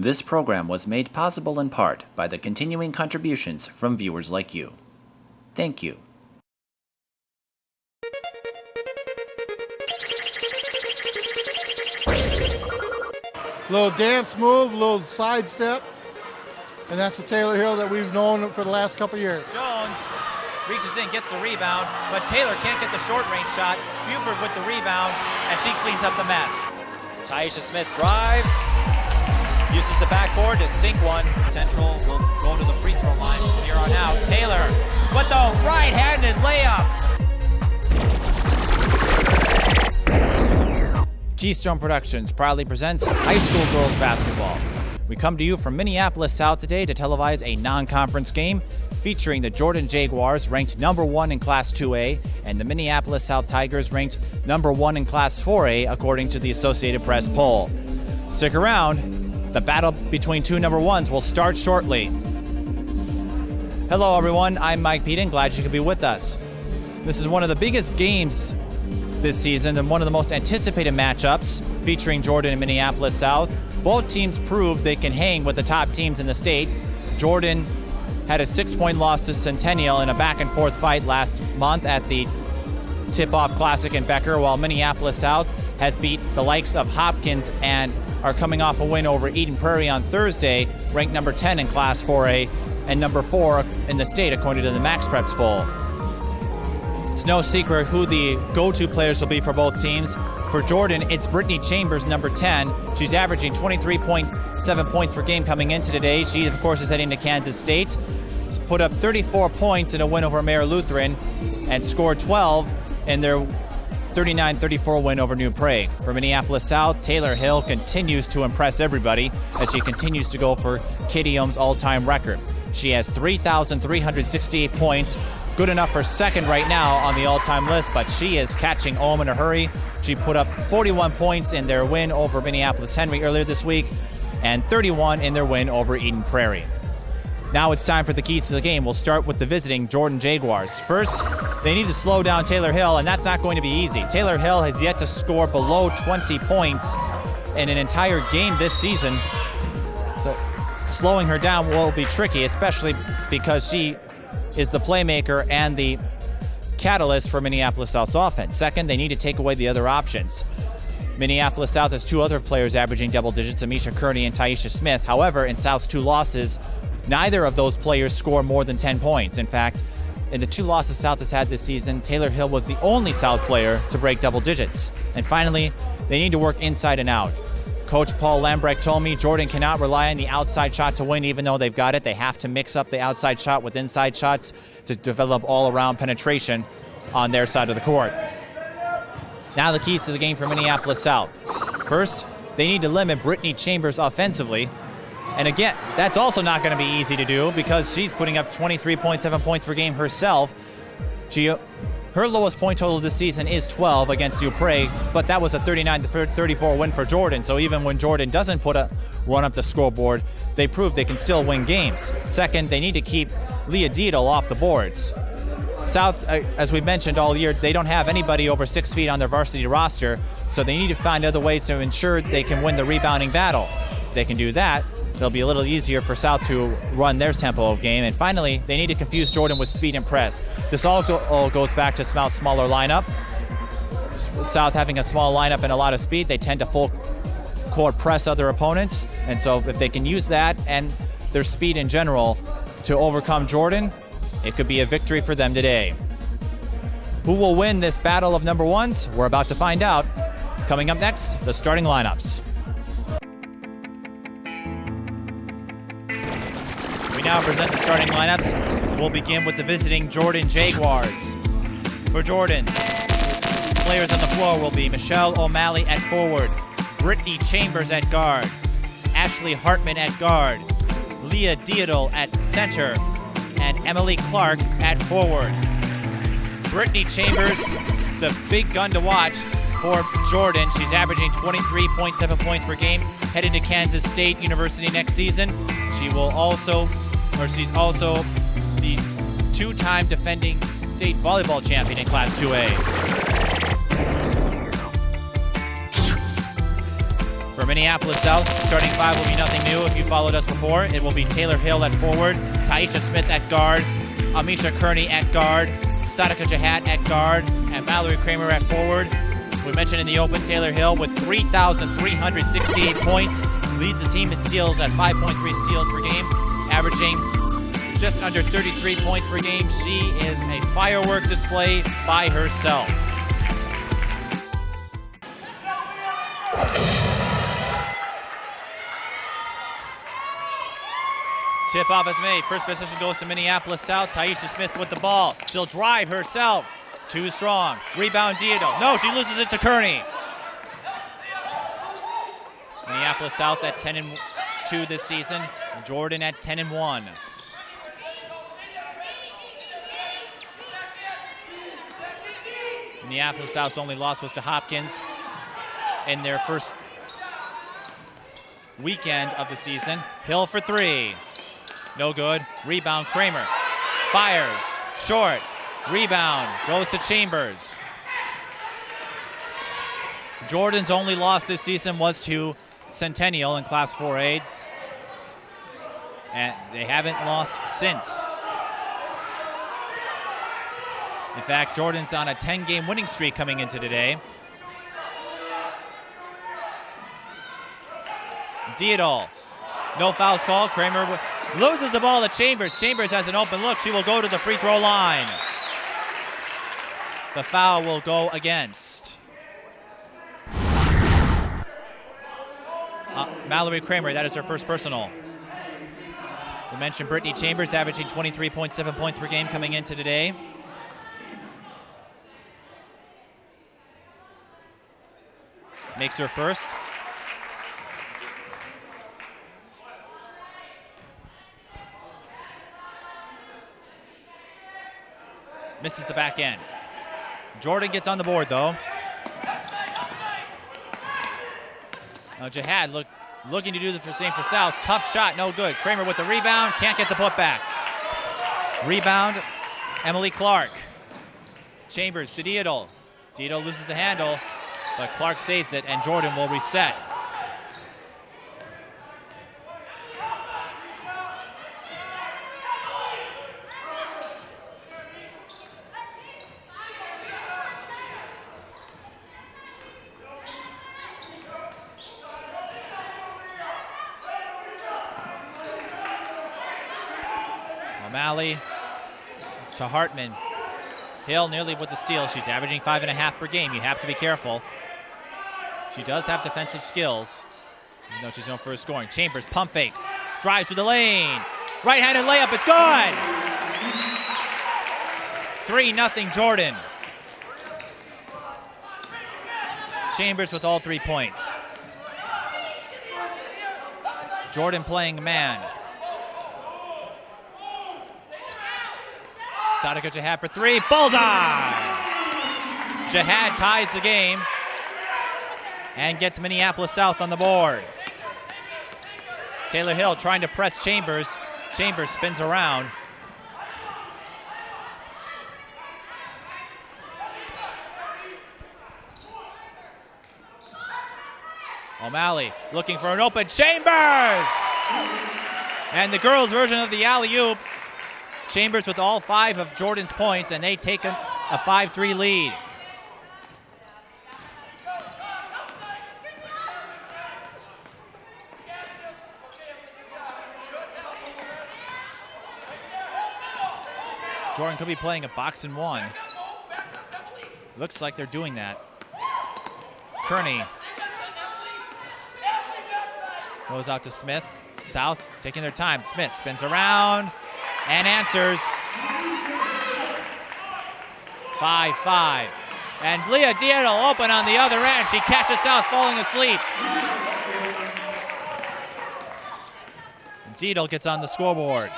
This program was made possible in part by the continuing contributions from viewers like you. Thank you. Little dance move, little sidestep, and that's the Tayler Hill that we've known for the last couple years. Jones reaches in, gets the rebound, but Tayler can't get the short-range shot. Buford with the rebound, and she cleans up the mess. Taisha Smith drives, uses the backboard to sink one. Central will go to the free throw line from here on out. Tayler with the right-handed layup. Keystone Productions proudly presents high school girls basketball. We come to you from Minneapolis South today to televise a non-conference game featuring the Jordan Jaguars, ranked number 1 in Class 2A, and the Minneapolis South Tigers, ranked number 1 in Class 4A, according to the Associated Press poll. Stick around. The battle between two number 1s will start shortly. Hello, everyone. I'm Mike Peden. Glad you could be with us. This is one of the biggest games this season and one of the most anticipated matchups featuring Jordan and Minneapolis South. Both teams proved they can hang with the top teams in the state. Jordan had a 6-point loss to Centennial in a back-and-forth fight last month at the Tip-Off Classic in Becker, while Minneapolis South has beat the likes of Hopkins and are coming off a win over Eden Prairie on Thursday, ranked number 10 in Class 4A and number 4 in the state, according to the Max Preps poll. It's no secret who the go-to players will be for both teams. For Jordan, it's Brittany Chambers, number 10. She's averaging 23.7 points per game coming into today. She, of course, is heading to Kansas State. She's put up 34 points in a win over Mayor Lutheran and scored 12 in their 39-34 win over New Prague. For Minneapolis South, Tayler Hill continues to impress everybody as she continues to go for Katie Ohm's all-time record. She has 3,368 points, good enough for second right now on the all-time list, but she is catching Ohm in a hurry. She put up 41 points in their win over Minneapolis Henry earlier this week and 31 in their win over Eden Prairie. Now it's time for the keys to the game. We'll start with the visiting Jordan Jaguars. First, they need to slow down Tayler Hill, and that's not going to be easy. Tayler Hill has yet to score below 20 points in an entire game this season. So slowing her down will be tricky, especially because she is the playmaker and the catalyst for Minneapolis South's offense. Second, they need to take away the other options. Minneapolis South has two other players averaging double digits, Amisha Kearney and Taisha Smith. However, in South's two losses, neither of those players score more than 10 points. In fact, in the two losses South has had this season, Tayler Hill was the only South player to break double digits. And finally, they need to work inside and out. Coach Paul Lambrecht told me Jordan cannot rely on the outside shot to win, even though they've got it. They have to mix up the outside shot with inside shots to develop all-around penetration on their side of the court. Now the keys to the game for Minneapolis South. First, they need to limit Brittany Chambers offensively. And again, that's also not going to be easy to do because she's putting up 23.7 points per game herself. Her lowest point total this season is 12 against New Prague, but that was a 39-34 win for Jordan. So even when Jordan doesn't run up the scoreboard, they prove they can still win games. Second, they need to keep Leah Dietl off the boards. South, as we've mentioned all year, they don't have anybody over 6 feet on their varsity roster, so they need to find other ways to ensure they can win the rebounding battle. If they can do that, it'll be a little easier for South to run their tempo of game. And finally, they need to confuse Jordan with speed and press. This all goes back to South's smaller lineup. South having a small lineup and a lot of speed, they tend to full court press other opponents. And so if they can use that and their speed in general to overcome Jordan, it could be a victory for them today. Who will win this battle of number 1s? We're about to find out. Coming up next, the starting lineups. We now present the starting lineups. We'll begin with the visiting Jordan Jaguars. For Jordan, players on the floor will be Michelle O'Malley at forward, Brittany Chambers at guard, Ashley Hartman at guard, Leah Dietl at center, and Emily Clark at forward. Brittany Chambers, the big gun to watch for Jordan. She's averaging 23.7 points per game, heading to Kansas State University next season. She's also the two-time defending state volleyball champion in Class 2A. For Minneapolis South, starting five will be nothing new if you followed us before. It will be Tayler Hill at forward, Taisha Smith at guard, Amisha Kearney at guard, Sadaka Jahat at guard, and Mallory Kramer at forward. We mentioned in the open, Tayler Hill with 3,368 points, leads the team in steals at 5.3 steals per game, averaging just under 33 points per game. She is a firework display by herself. Tip off is made. First position goes to Minneapolis South. Taisha Smith with the ball. She'll drive herself. Too strong. Rebound Diedo. No, she loses it to Kearney. Minneapolis South at 10-2 this season. Jordan at 10-1. Minneapolis South's only loss was to Hopkins in their first weekend of the season. Hill for three. No good. Rebound Kramer. Fires. Short. Rebound. Goes to Chambers. Jordan's only loss this season was to Centennial in Class 4A. And they haven't lost since. In fact, Jordan's on a 10-game winning streak coming into today. Diedol. No fouls called. Kramer loses the ball to Chambers. Chambers has an open look. She will go to the free throw line. The foul will go against Mallory Kramer. That is her first personal. We mentioned Brittany Chambers averaging 23.7 points per game coming into today. Makes her first. Misses the back end. Jordan gets on the board, though. Jihad looking to do the same for South. Tough shot, no good. Kramer with the rebound, can't get the putback. Rebound, Emily Clark. Chambers to Diedol. Diedol loses the handle, but Clark saves it, and Jordan will reset. O'Malley to Hartman. Hill nearly with the steal. She's averaging 5.5 per game. You have to be careful. She does have defensive skills, even though she's known for her scoring. Chambers pump fakes, drives to the lane. Right-handed layup, it's good! 3-0 Jordan. Chambers with all 3 points. Jordan playing man. Sadaka Jihad for three. Bullseye! Jihad ties the game and gets Minneapolis South on the board. Tayler Hill trying to press Chambers. Chambers spins around. O'Malley looking for an open. Chambers! And the girls' version of the alley-oop. Chambers with all 5 of Jordan's points, and they take a 5-3 lead. Jordan could be playing a box and one. Looks like they're doing that. Kearney goes out to Smith. South taking their time. Smith spins around and answers. 5-5. And Leah Dietl open on the other end. She catches South falling asleep. Dietl gets on the scoreboard.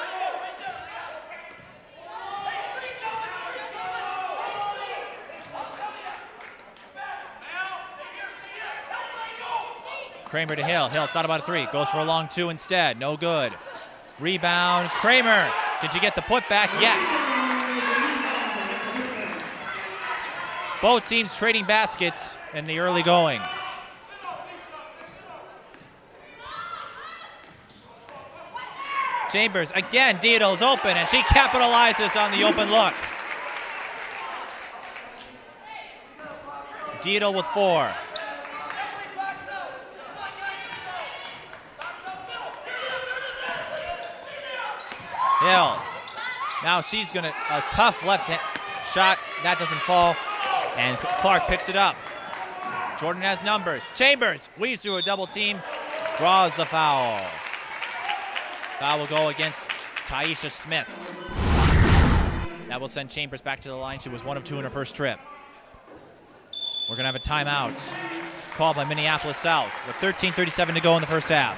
Kramer to Hill. Hill thought about a three. Goes for a long two instead. No good. Rebound. Kramer. Did you get the putback? Yes. Both teams trading baskets in the early going. Chambers, again, Diedel's open, and she capitalizes on the open look. Diedel with 4. Hill. Now she's going to, a tough left shot. That doesn't fall. And Clark picks it up. Jordan has numbers. Chambers weaves through a double team. Draws the foul. Foul will go against Taisha Smith. That will send Chambers back to the line. She was 1 of 2 in her first trip. We're going to have a timeout called by Minneapolis South with 13:37 to go in the first half.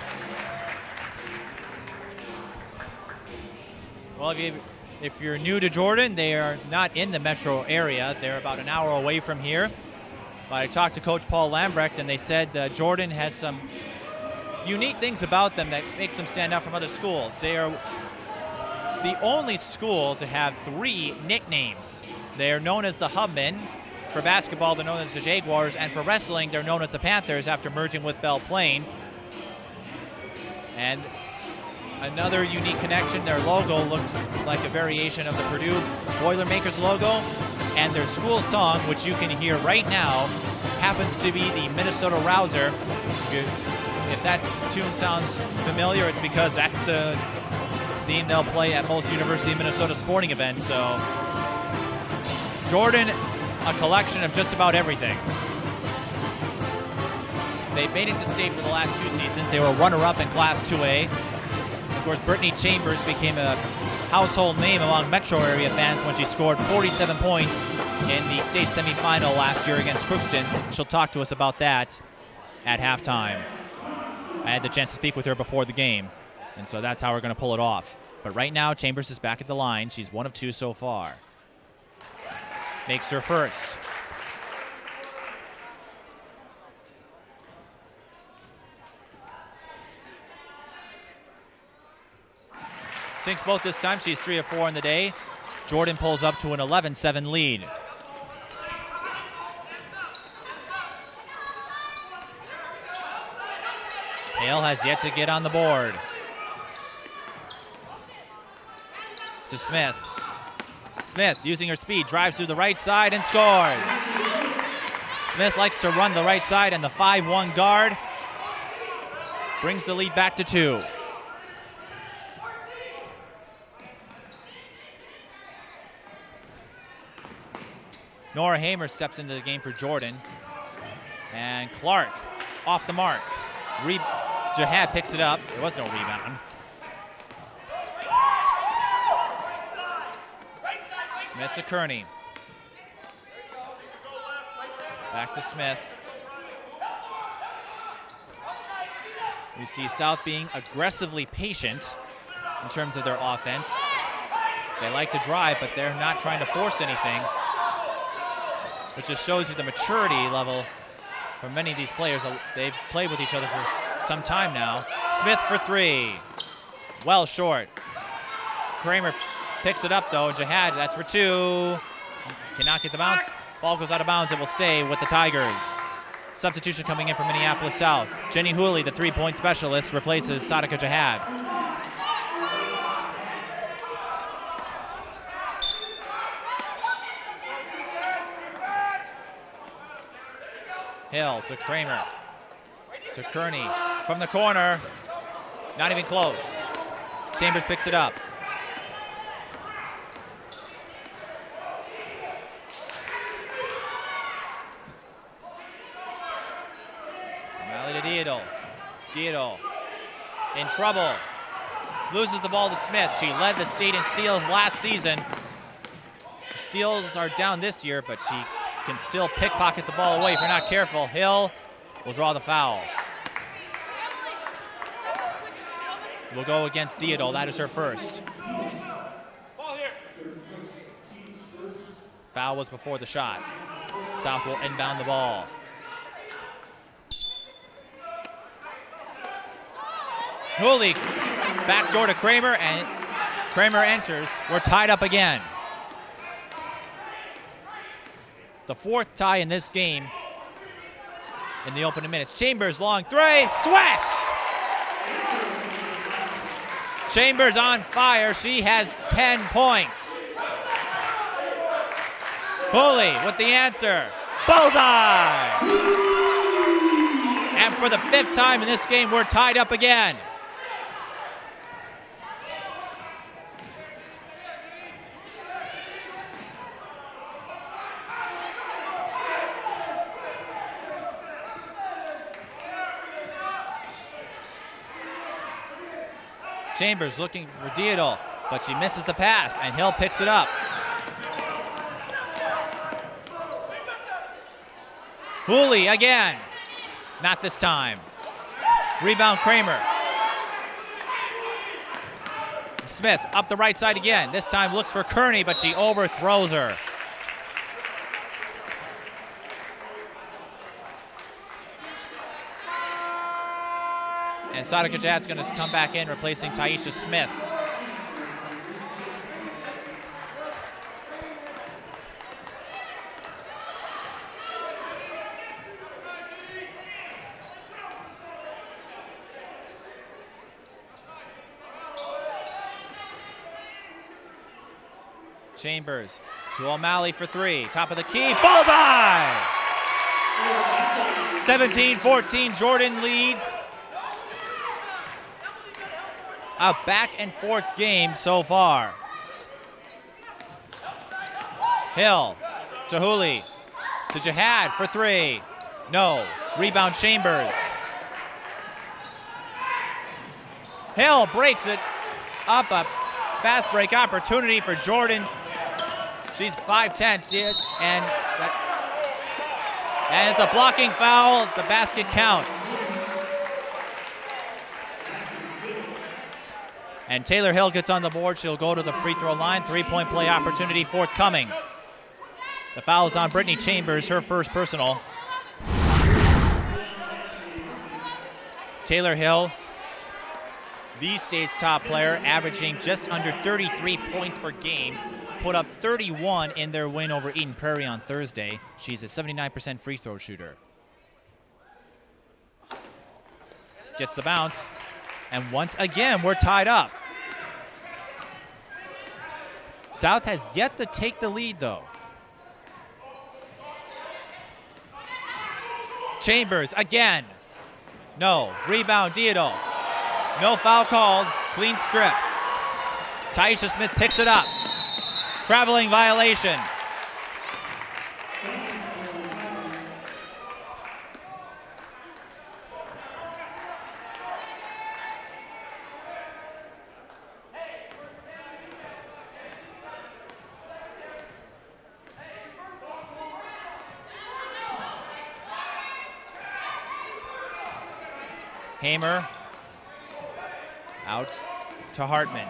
Well, if you're new to Jordan, they are not in the metro area. They're about an hour away from here. But I talked to Coach Paul Lambrecht, and they said Jordan has some unique things about them that makes them stand out from other schools. They are the only school to have 3 nicknames. They are known as the Hubmen. For basketball, they're known as the Jaguars, and for wrestling, they're known as the Panthers after merging with Belle Plaine. And another unique connection, their logo looks like a variation of the Purdue Boilermakers logo, and their school song, which you can hear right now, happens to be the Minnesota Rouser. If that tune sounds familiar, it's because that's the theme they'll play at most University of Minnesota sporting events. So Jordan, a collection of just about everything. They've made it to state for the last 2 seasons. They were runner-up in Class 2A. Of course, Brittany Chambers became a household name among metro area fans when she scored 47 points in the state semifinal last year against Crookston. She'll talk to us about that at halftime. I had the chance to speak with her before the game, and so that's how we're going to pull it off. But right now, Chambers is back at the line. She's 1 of 2 so far. Makes her first. Sinks both this time. She's 3 of 4 in the day. Jordan pulls up to an 11-7 lead. Hale has yet to get on the board. To Smith. Smith, using her speed, drives through the right side and scores. Smith likes to run the right side, and the 5'1" guard brings the lead back to 2. Nora Hamer steps into the game for Jordan. And Clark off the mark. Jihad picks it up. There was no rebound. Smith to Kearney. Back to Smith. We see South being aggressively patient in terms of their offense. They like to drive, but they're not trying to force anything, which just shows you the maturity level for many of these players. They've played with each other for some time now. Smith for 3. Well short. Kramer picks it up though. Jihad, that's for 2. Cannot get the bounce. Ball goes out of bounds. It will stay with the Tigers. Substitution coming in from Minneapolis South. Jenny Hooley, the 3-point specialist, replaces Sadika Jihad. Hill to Kramer. To Kearney. From the corner. Not even close. Chambers picks it up. Rally to Diedel. Diedel in trouble. Loses the ball to Smith. She led the state in steals last season. Steals are down this year, but she can still pickpocket the ball away if you're not careful. Hill will draw the foul. Will go against Diedel. That is her first. Foul was before the shot. South will inbound the ball. Hooley, backdoor to Kramer, and Kramer enters. We're tied up again. The 4th tie in this game in the opening minutes. Chambers, long 3, swish! Chambers on fire. She has 10 points. Hooley with the answer. Bullseye! And for the 5th time in this game, we're tied up again. Chambers looking for Diadol, but she misses the pass, and Hill picks it up. Hooley again. Not this time. Rebound Kramer. Smith up the right side again. This time looks for Kearney, but she overthrows her. And Sadika Jad's going to come back in, replacing Taisha Smith. Chambers to O'Malley for 3. Top of the key. Bullseye! 17-14. Jordan leads. A back and forth game so far. Hill to Hooley to Jihad for 3. No. Rebound Chambers. Hill breaks it up. A fast break opportunity for Jordan. She's 5'10", and it's a blocking foul. The basket counts. And Tayler Hill gets on the board. She'll go to the free throw line. 3-point play opportunity forthcoming. The foul is on Brittany Chambers, her first personal. Tayler Hill, the state's top player, averaging just under 33 points per game. Put up 31 in their win over Eden Prairie on Thursday. She's a 79% free throw shooter. Gets the bounce. And once again, we're tied up. South has yet to take the lead, though. Chambers again. No. Rebound, Diadol. No foul called. Clean strip. Taisha Smith picks it up. Traveling violation. Hamer out to Hartman.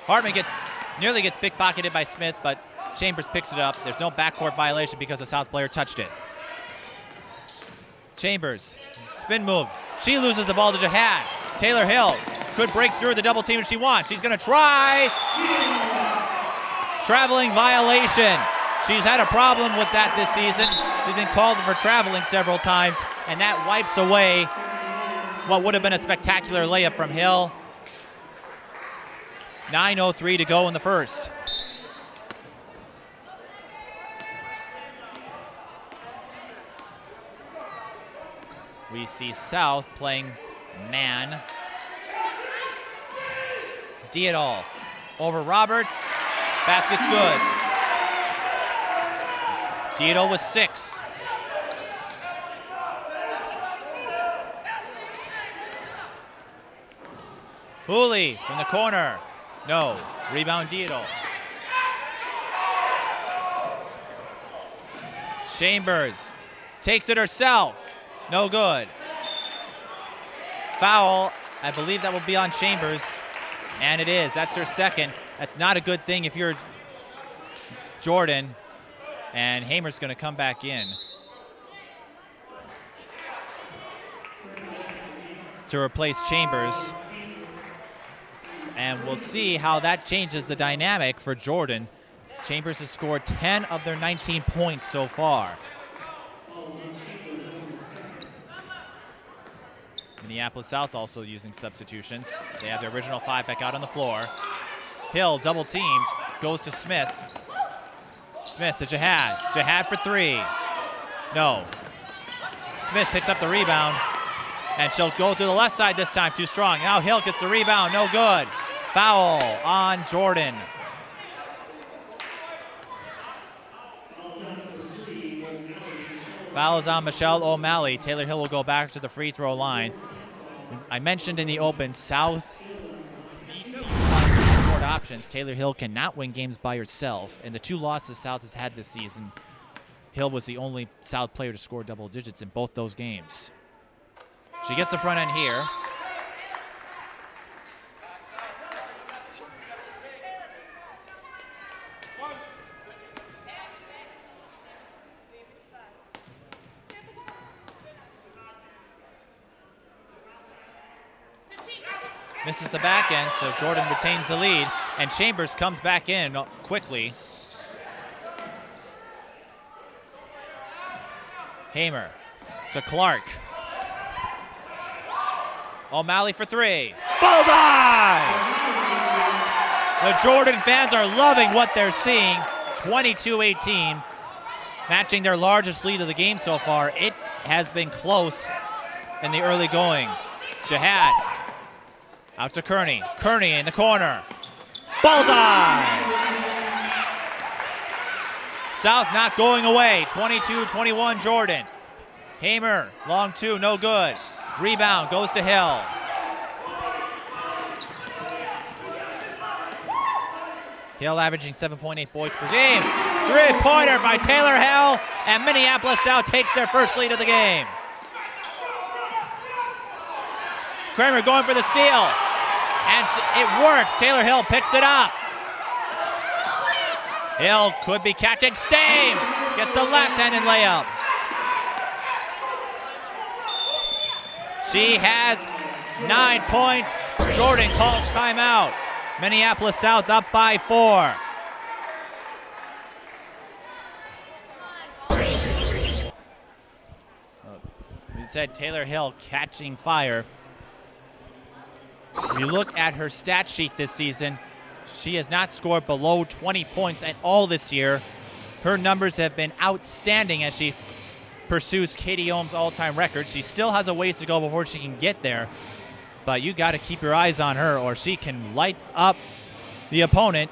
Hartman nearly gets pickpocketed by Smith, but Chambers picks it up. There's no backcourt violation because the South player touched it. Chambers, spin move. She loses the ball to Jihad. Tayler Hill could break through the double team if she wants. She's going to try. Traveling violation. She's had a problem with that this season. She's been called for traveling several times, and that wipes away what would have been a spectacular layup from Hill. 9:03 to go in the first. We see South playing man. Diadol over Roberts. Basket's good. Diadol with 6. Hooley from the corner. No. Rebound Diadol. Chambers takes it herself. No good. Foul. I believe that will be on Chambers. And it is. That's her second. That's not a good thing if you're Jordan. And Hamer's going to come back in to replace Chambers. And we'll see how that changes the dynamic for Jordan. Chambers has scored 10 of their 19 points so far. Minneapolis South also using substitutions. They have their original 5 back out on the floor. Hill double teamed, goes to Smith. Smith to Jihad. Jihad for 3. No. Smith picks up the rebound, and she'll go through the left side this time, too strong. Now Hill gets the rebound, no good. Foul on Jordan. Foul is on Michelle O'Malley. Tayler Hill will go back to the free throw line. I mentioned in the open, South court options. Tayler Hill cannot win games by herself. And the 2 losses South has had this season, Hill was the only South player to score double digits in both those games. She gets the front end here. Misses the back end, so Jordan retains the lead, and Chambers comes back in quickly. Hamer to Clark. O'Malley for 3. Bullseye! The Jordan fans are loving what they're seeing. 22-18, matching their largest lead of the game so far. It has been close in the early going. Jihad out to Kearney. Kearney in the corner. Bullseye! South not going away. 22-21 Jordan. Hamer, long 2, no good. Rebound goes to Hill. Hill averaging 7.8 points per game. 3-pointer by Tayler Hill, and Minneapolis South takes their first lead of the game. Kramer going for the steal, and it works. Tayler Hill picks it up. Hill could be catching. Stain gets the left-handed layup. She has 9 points. Jordan calls timeout. Minneapolis South up by 4. We said Tayler Hill catching fire. If you look at her stat sheet this season, she has not scored below 20 points at all this year. Her numbers have been outstanding as she pursues Katie Ohm's all-time record. She still has a ways to go before she can get there, but you got to keep your eyes on her or she can light up the opponent.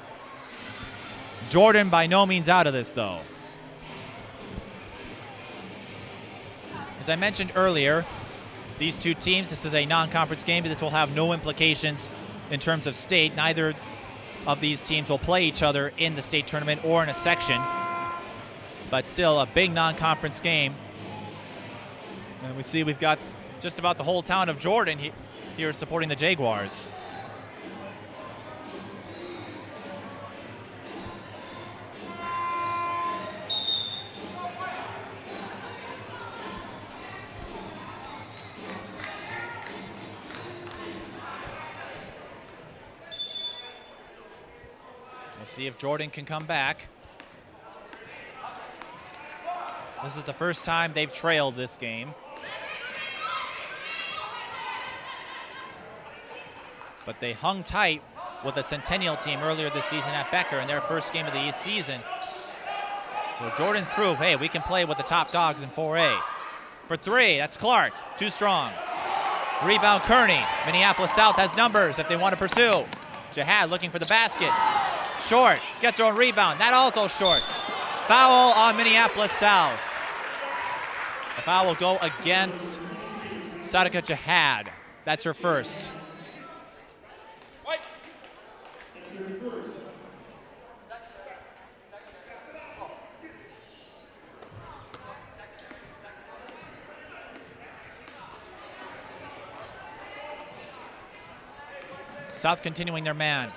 Jordan by no means out of this, though. As I mentioned earlier, these 2 teams, this is a non-conference game, but this will have no implications in terms of state. Neither of these teams will play each other in the state tournament or in a section, but still a big non-conference game. And we see we've got just about the whole town of Jordan here supporting the Jaguars. We'll see if Jordan can come back. This is the first time they've trailed this game. But they hung tight with a Centennial team earlier this season at Becker in their first game of the season. So Jordan's proved, hey, we can play with the top dogs in 4A. For 3, that's Clark, too strong. Rebound Kearney. Minneapolis South has numbers if they want to pursue. Jihad looking for the basket. Short, gets her own rebound, that also short. Foul on Minneapolis South. The foul will go against Sadika Jihad. That's her first. South continuing their man.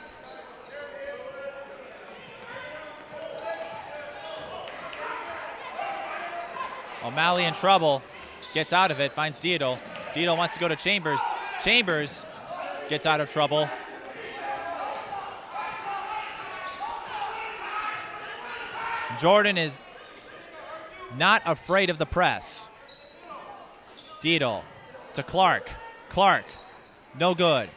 O'Malley in trouble, gets out of it, finds Diedo. Diedo wants to go to Chambers. Chambers gets out of trouble. Jordan is not afraid of the press. Diedo to Clark. Clark, no good.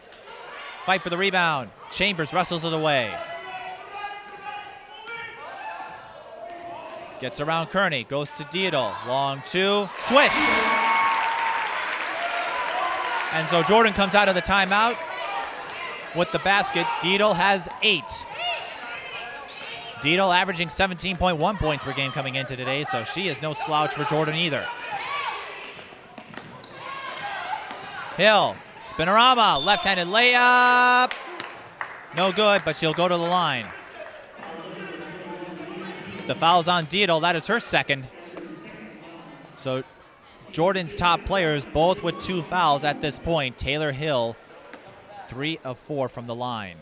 Fight for the rebound. Chambers wrestles it away. Gets around Kearney, goes to Dietl. Long two, swish! And so Jordan comes out of the timeout with the basket. Dietl has 8. Dietl averaging 17.1 points per game coming into today, so she is no slouch for Jordan either. Hill, spinorama, left-handed layup. No good, but she'll go to the line. The foul's on Dietl. That is her second. So Jordan's top players, both with 2 fouls at this point. Tayler, Hill, 3 of 4 from the line.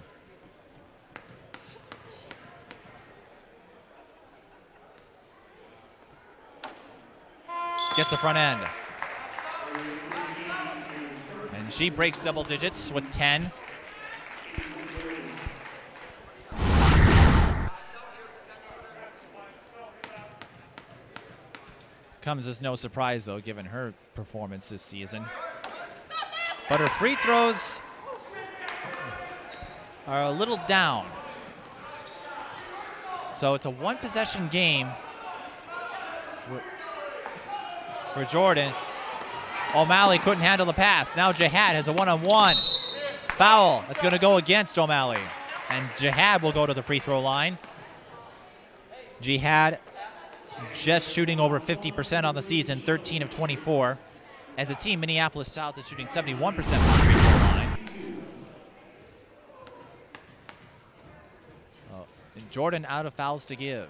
Gets the front end. And she breaks double digits with 10. Comes as no surprise, though, given her performance this season. But her free throws are a little down. So it's a one-possession game for Jordan. O'Malley couldn't handle the pass. Now Jihad has a one-on-one. Foul. That's going to go against O'Malley. And Jihad will go to the free throw line. Jihad just shooting over 50% on the season, 13 of 24. As a team, Minneapolis South is shooting 71% from the free throw line. And Jordan out of fouls to give.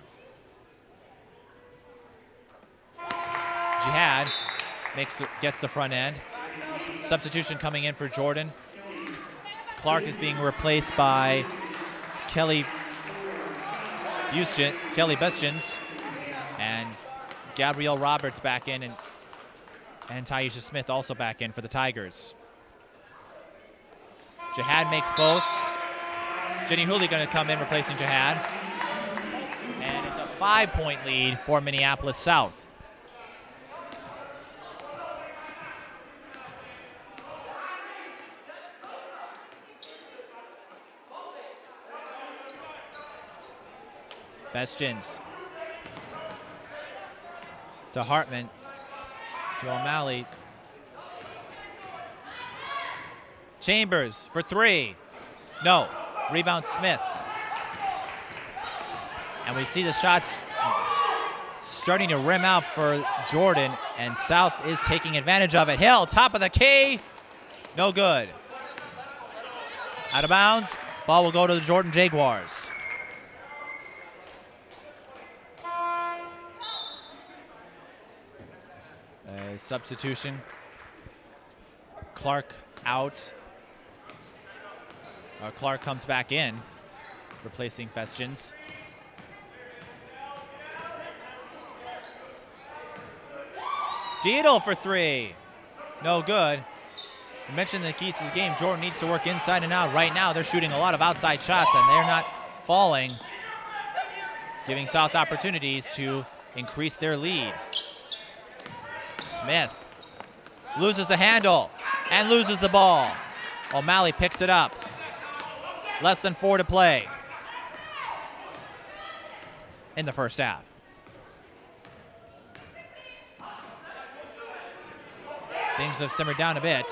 Jihad gets the front end. Substitution coming in for Jordan. Clark is being replaced by Kelly Bestjens. And Gabrielle Roberts back in, and Taisha Smith also back in for the Tigers. Jihad makes both. Jenny Hooley going to come in replacing Jihad. And it's a 5-point lead for Minneapolis South. Bestjens to Hartman, to O'Malley. Chambers for 3. No. Rebound Smith. And we see the shots starting to rim out for Jordan, and South is taking advantage of it. Hill, top of the key. No good. Out of bounds. Ball will go to the Jordan Jaguars. Substitution. Clark out. Clark comes back in, replacing Bestjens. Dietl for 3. No good. I mentioned the keys to the game. Jordan needs to work inside and out. Right now, they're shooting a lot of outside shots, and they're not falling, giving South opportunities to increase their lead. Smith loses the handle and loses the ball. O'Malley picks it up. Less than 4 to play in the first half. Things have simmered down a bit.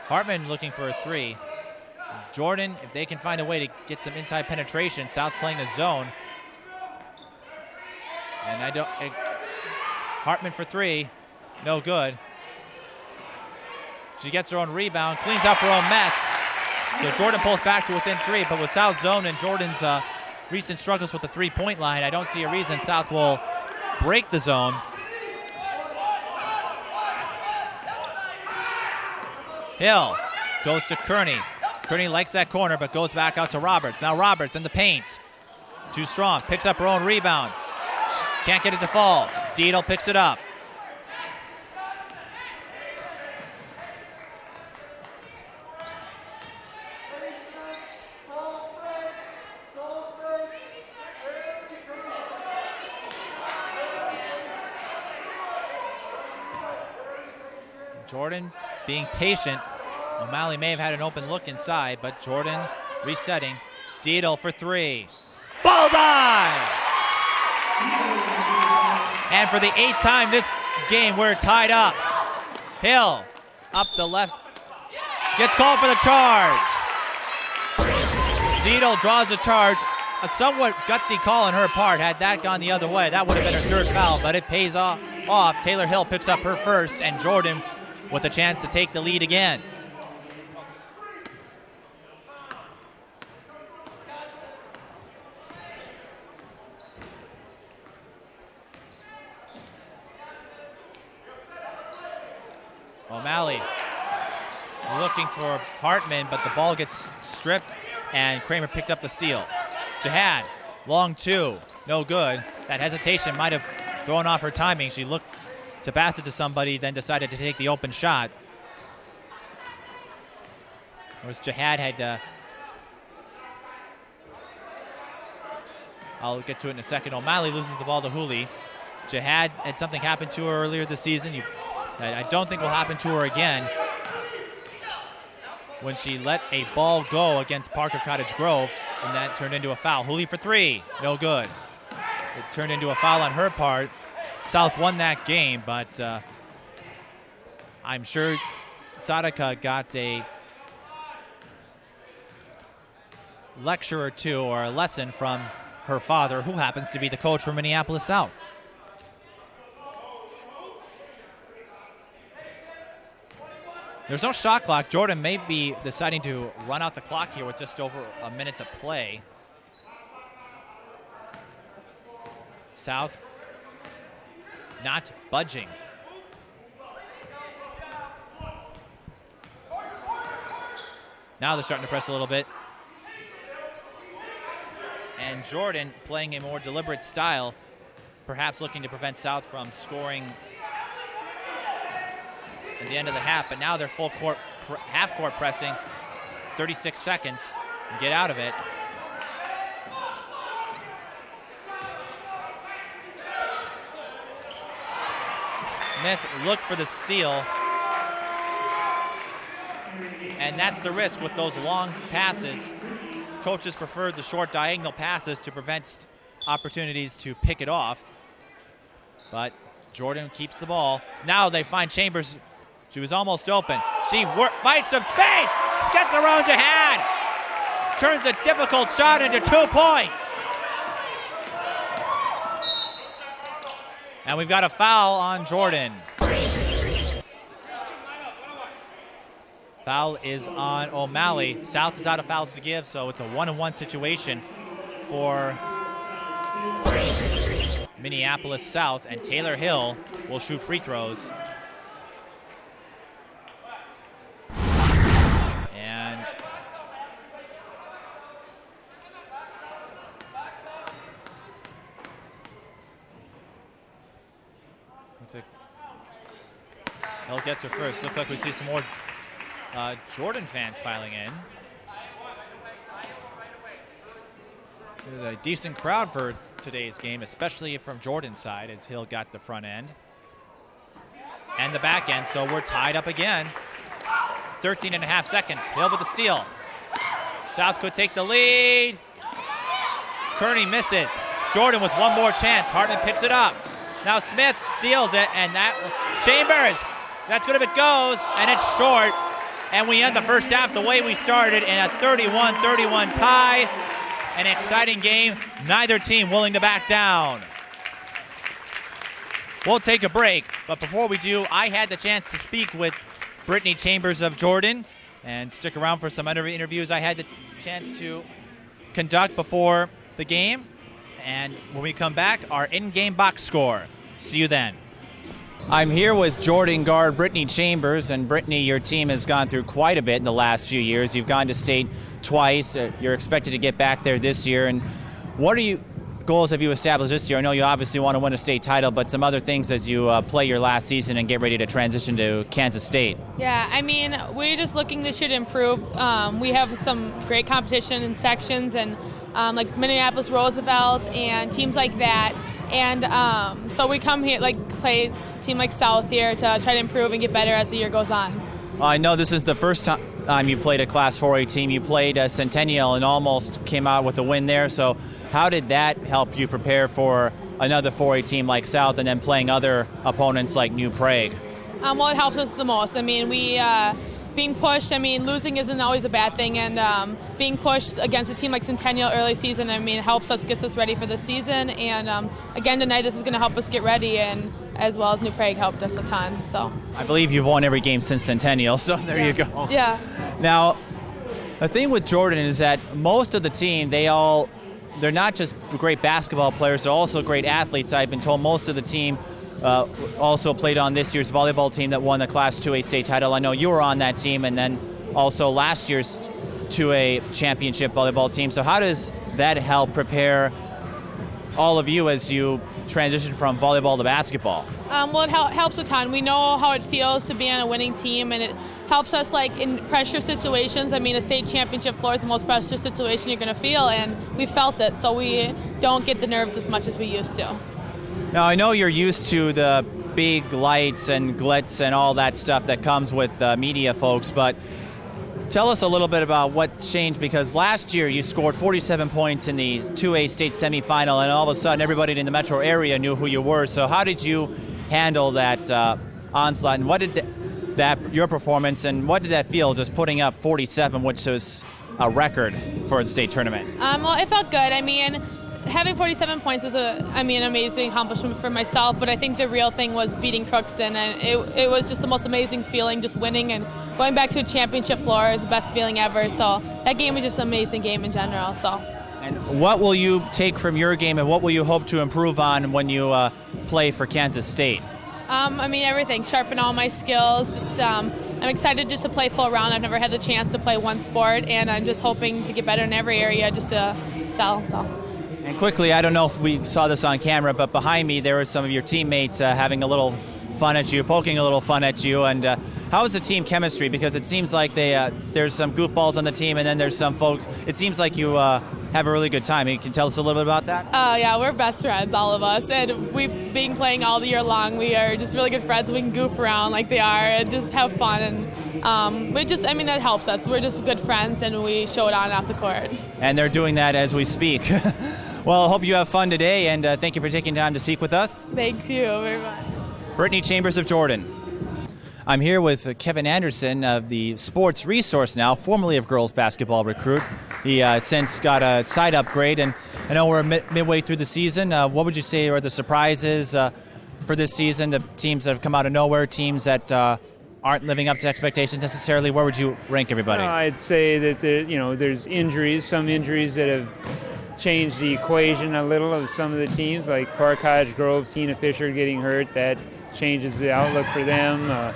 Hartman looking for a 3. Jordan, if they can find a way to get some inside penetration, South playing the zone. And Hartman for 3, no good. She gets her own rebound, cleans up her own mess. So Jordan pulls back to within 3, but with South zone and Jordan's recent struggles with the 3-point line, I don't see a reason South will break the zone. Hill goes to Kearney. Kearney likes that corner, but goes back out to Roberts. Now Roberts in the paint. Too strong, picks up her own rebound. Can't get it to fall. Dietl picks it up. Jordan being patient. O'Malley may have had an open look inside, but Jordan resetting. Dietel for three. Bullseye! And for the 8th time this game, we're tied up. Hill up the left. Gets called for the charge. Dietel draws the charge. A somewhat gutsy call on her part. Had that gone the other way, that would have been her 3rd foul, but it pays off. Tayler Hill picks up her first, and Jordan with a chance to take the lead again. O'Malley looking for Hartman, but the ball gets stripped, and Kramer picked up the steal. Jihad, long 2, no good. That hesitation might have thrown off her timing. She looked to pass it to somebody, then decided to take the open shot. Whereas Jihad had, I'll get to it in a second. O'Malley loses the ball to Hooley. Jihad had something happen to her earlier this season. I don't think will happen to her again, when she let a ball go against Parker Cottage Grove, and that turned into a foul. Hooley for 3, no good. It turned into a foul on her part. South won that game, but I'm sure Sadaka got a lecture or two, or a lesson from her father, who happens to be the coach for Minneapolis South. There's no shot clock. Jordan may be deciding to run out the clock here with just over a minute to play. South not budging. Now they're starting to press a little bit. And Jordan playing a more deliberate style, perhaps looking to prevent South from scoring at the end of the half, but now they're full court, half court pressing, 36 seconds, and get out of it. Smith looked for the steal, and that's the risk with those long passes. Coaches preferred the short diagonal passes to prevent opportunities to pick it off, but Jordan keeps the ball. Now they find Chambers. She was almost open. She finds some space, gets around Jihad, turns a difficult shot into 2 points. And we've got a foul on Jordan. Foul is on O'Malley. South is out of fouls to give, so it's a 1-on-1 situation for Minneapolis South, and Tayler Hill will shoot free throws. And looks like Hill gets her first. Looks like we see some more Jordan fans filing in. There's a decent crowd for today's game, especially from Jordan's side, as Hill got the front end and the back end, so we're tied up again. 13.5 seconds. Hill with the steal. South could take the lead. Kearney misses. Jordan with one more chance. Hartman picks it up. Now Smith steals it, and that Chambers. That's good if it goes, and it's short. And we end the first half the way we started, in a 31-31 tie. An exciting game. Neither team willing to back down. We'll take a break, but before we do, I had the chance to speak with Brittany Chambers of Jordan, and stick around for some other interviews I had the chance to conduct before the game. And when we come back, our in-game box score. See you then. I'm here with Jordan guard Brittany Chambers, and Brittany, your team has gone through quite a bit in the last few years. You've gone to state twice. You're expected to get back there this year. And what goals have you established this year? I know you obviously want to win a state title, but some other things as you play your last season and get ready to transition to Kansas State. Yeah, I mean, we're just looking this year to improve. We have some great competition in sections, and like Minneapolis Roosevelt and teams like that. And so we come here, like, play team like South here to try to improve and get better as the year goes on. I know this is the first time you played a Class 4A team. You played Centennial and almost came out with a win there. So how did that help you prepare for another 4A team like South and then playing other opponents like New Prague? Well, it helps us the most. I mean, we being pushed, I mean, losing isn't always a bad thing, and being pushed against a team like Centennial early season, I mean, helps us, gets us ready for the season, and again tonight this is going to help us get ready, and as well as New Prague helped us a ton. So I believe you've won every game since Centennial, so there you go. Yeah. Now, the thing with Jordan is that most of the team, they're not just great basketball players, they're also great athletes. I've been told most of the team also played on this year's volleyball team that won the Class 2A state title. I know you were on that team, and then also last year's 2A championship volleyball team. So how does that help prepare all of you as you transition from volleyball to basketball? Well, it helps a ton. We know how it feels to be on a winning team, and it helps us like in pressure situations. I mean, a state championship floor is the most pressure situation you're going to feel, and we felt it, so we don't get the nerves as much as we used to. Now, I know you're used to the big lights and glitz and all that stuff that comes with media folks, but tell us a little bit about what changed, because last year you scored 47 points in the 2A state semifinal, and all of a sudden everybody in the metro area knew who you were. So how did you handle that onslaught, and what did your performance, and what did that feel, just putting up 47, which was a record for the state tournament? Well, it felt good. I mean, having 47 points is an amazing accomplishment for myself, but I think the real thing was beating Crookston, and it was just the most amazing feeling, just winning and going back to a championship floor is the best feeling ever. So that game was just an amazing game in general. So. And what will you take from your game, and what will you hope to improve on when you play for Kansas State? I mean, everything. Sharpen all my skills. Just, I'm excited just to play full round. I've never had the chance to play one sport, and I'm just hoping to get better in every area just to excel. So. And quickly, I don't know if we saw this on camera, but behind me there were some of your teammates having a little fun at you, poking a little fun at you. And how is the team chemistry? Because it seems like there's some goofballs on the team, and then there's some folks. It seems like you have a really good time. You can tell us a little bit about that? Yeah, we're best friends, all of us. And we've been playing all the year long. We are just really good friends. We can goof around like they are and just have fun. And that helps us. We're just good friends, and we show it on and off the court. And they're doing that as we speak. Well, I hope you have fun today, and thank you for taking time to speak with us. Thank you very much. Brittany Chambers of Jordan. I'm here with Kevin Anderson of the Sports Resource Now, formerly of Girls Basketball Recruit. He since got a side upgrade, and I know we're midway through the season. What would you say are the surprises for this season? The teams that have come out of nowhere, teams that aren't living up to expectations necessarily. Where would you rank everybody? I'd say that there's injuries, some injuries that have changed the equation a little of some of the teams, like Park Cottage Grove, Tina Fisher getting hurt. That changes the outlook for them.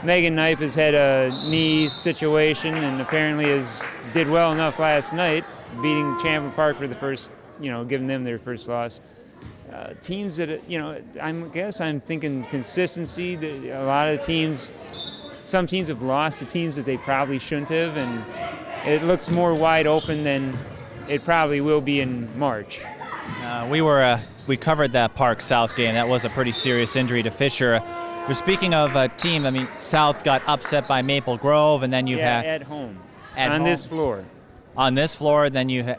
Megan Knipe has had a knee situation and apparently did well enough last night, beating Champlin Park for the first, giving them their first loss. Teams that, I'm thinking consistency. A lot of teams, some teams have lost to teams that they probably shouldn't have, and it looks more wide open than it probably will be in March. We covered that Park South game. That was a pretty serious injury to Fisher. We're speaking of a team. I mean, South got upset by Maple Grove, and then you had at home this floor. On this floor, then you had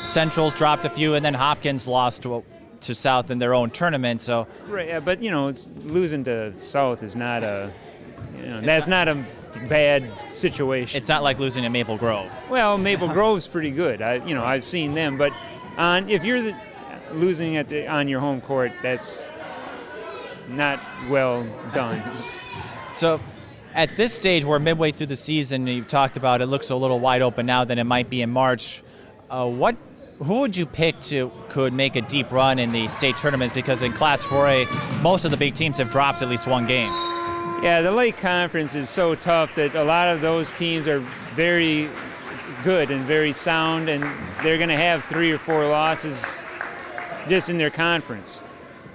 Central's dropped a few, and then Hopkins lost to South in their own tournament. So right, but it's losing to South is not that's not a bad situation. It's not like losing to Maple Grove. Well, Maple Grove's pretty good. I've seen them, but if you're losing on your home court, that's not well done. So at this stage, we're midway through the season. You've talked about it looks a little wide open now than it might be in March. Who would you pick could make a deep run in the state tournaments? Because in Class 4A, most of the big teams have dropped at least one game. Yeah, the Lake Conference is so tough that a lot of those teams are very good and very sound, and they're going to have 3 or 4 losses just in their conference.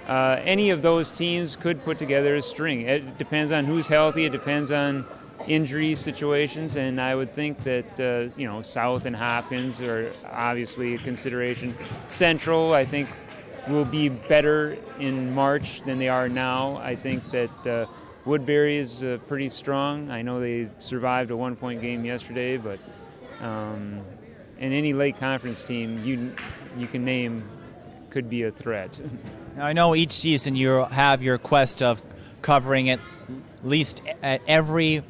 Any of those teams could put together a string. It depends on who's healthy. It depends on injury situations, and I would think that South and Hopkins are obviously a consideration. Central, I think, will be better in March than they are now. I think that Woodbury is pretty strong. I know they survived a 1-point game yesterday, but and any Lake Conference team you can name could be a threat. Now, I know each season you have your quest of covering at least at every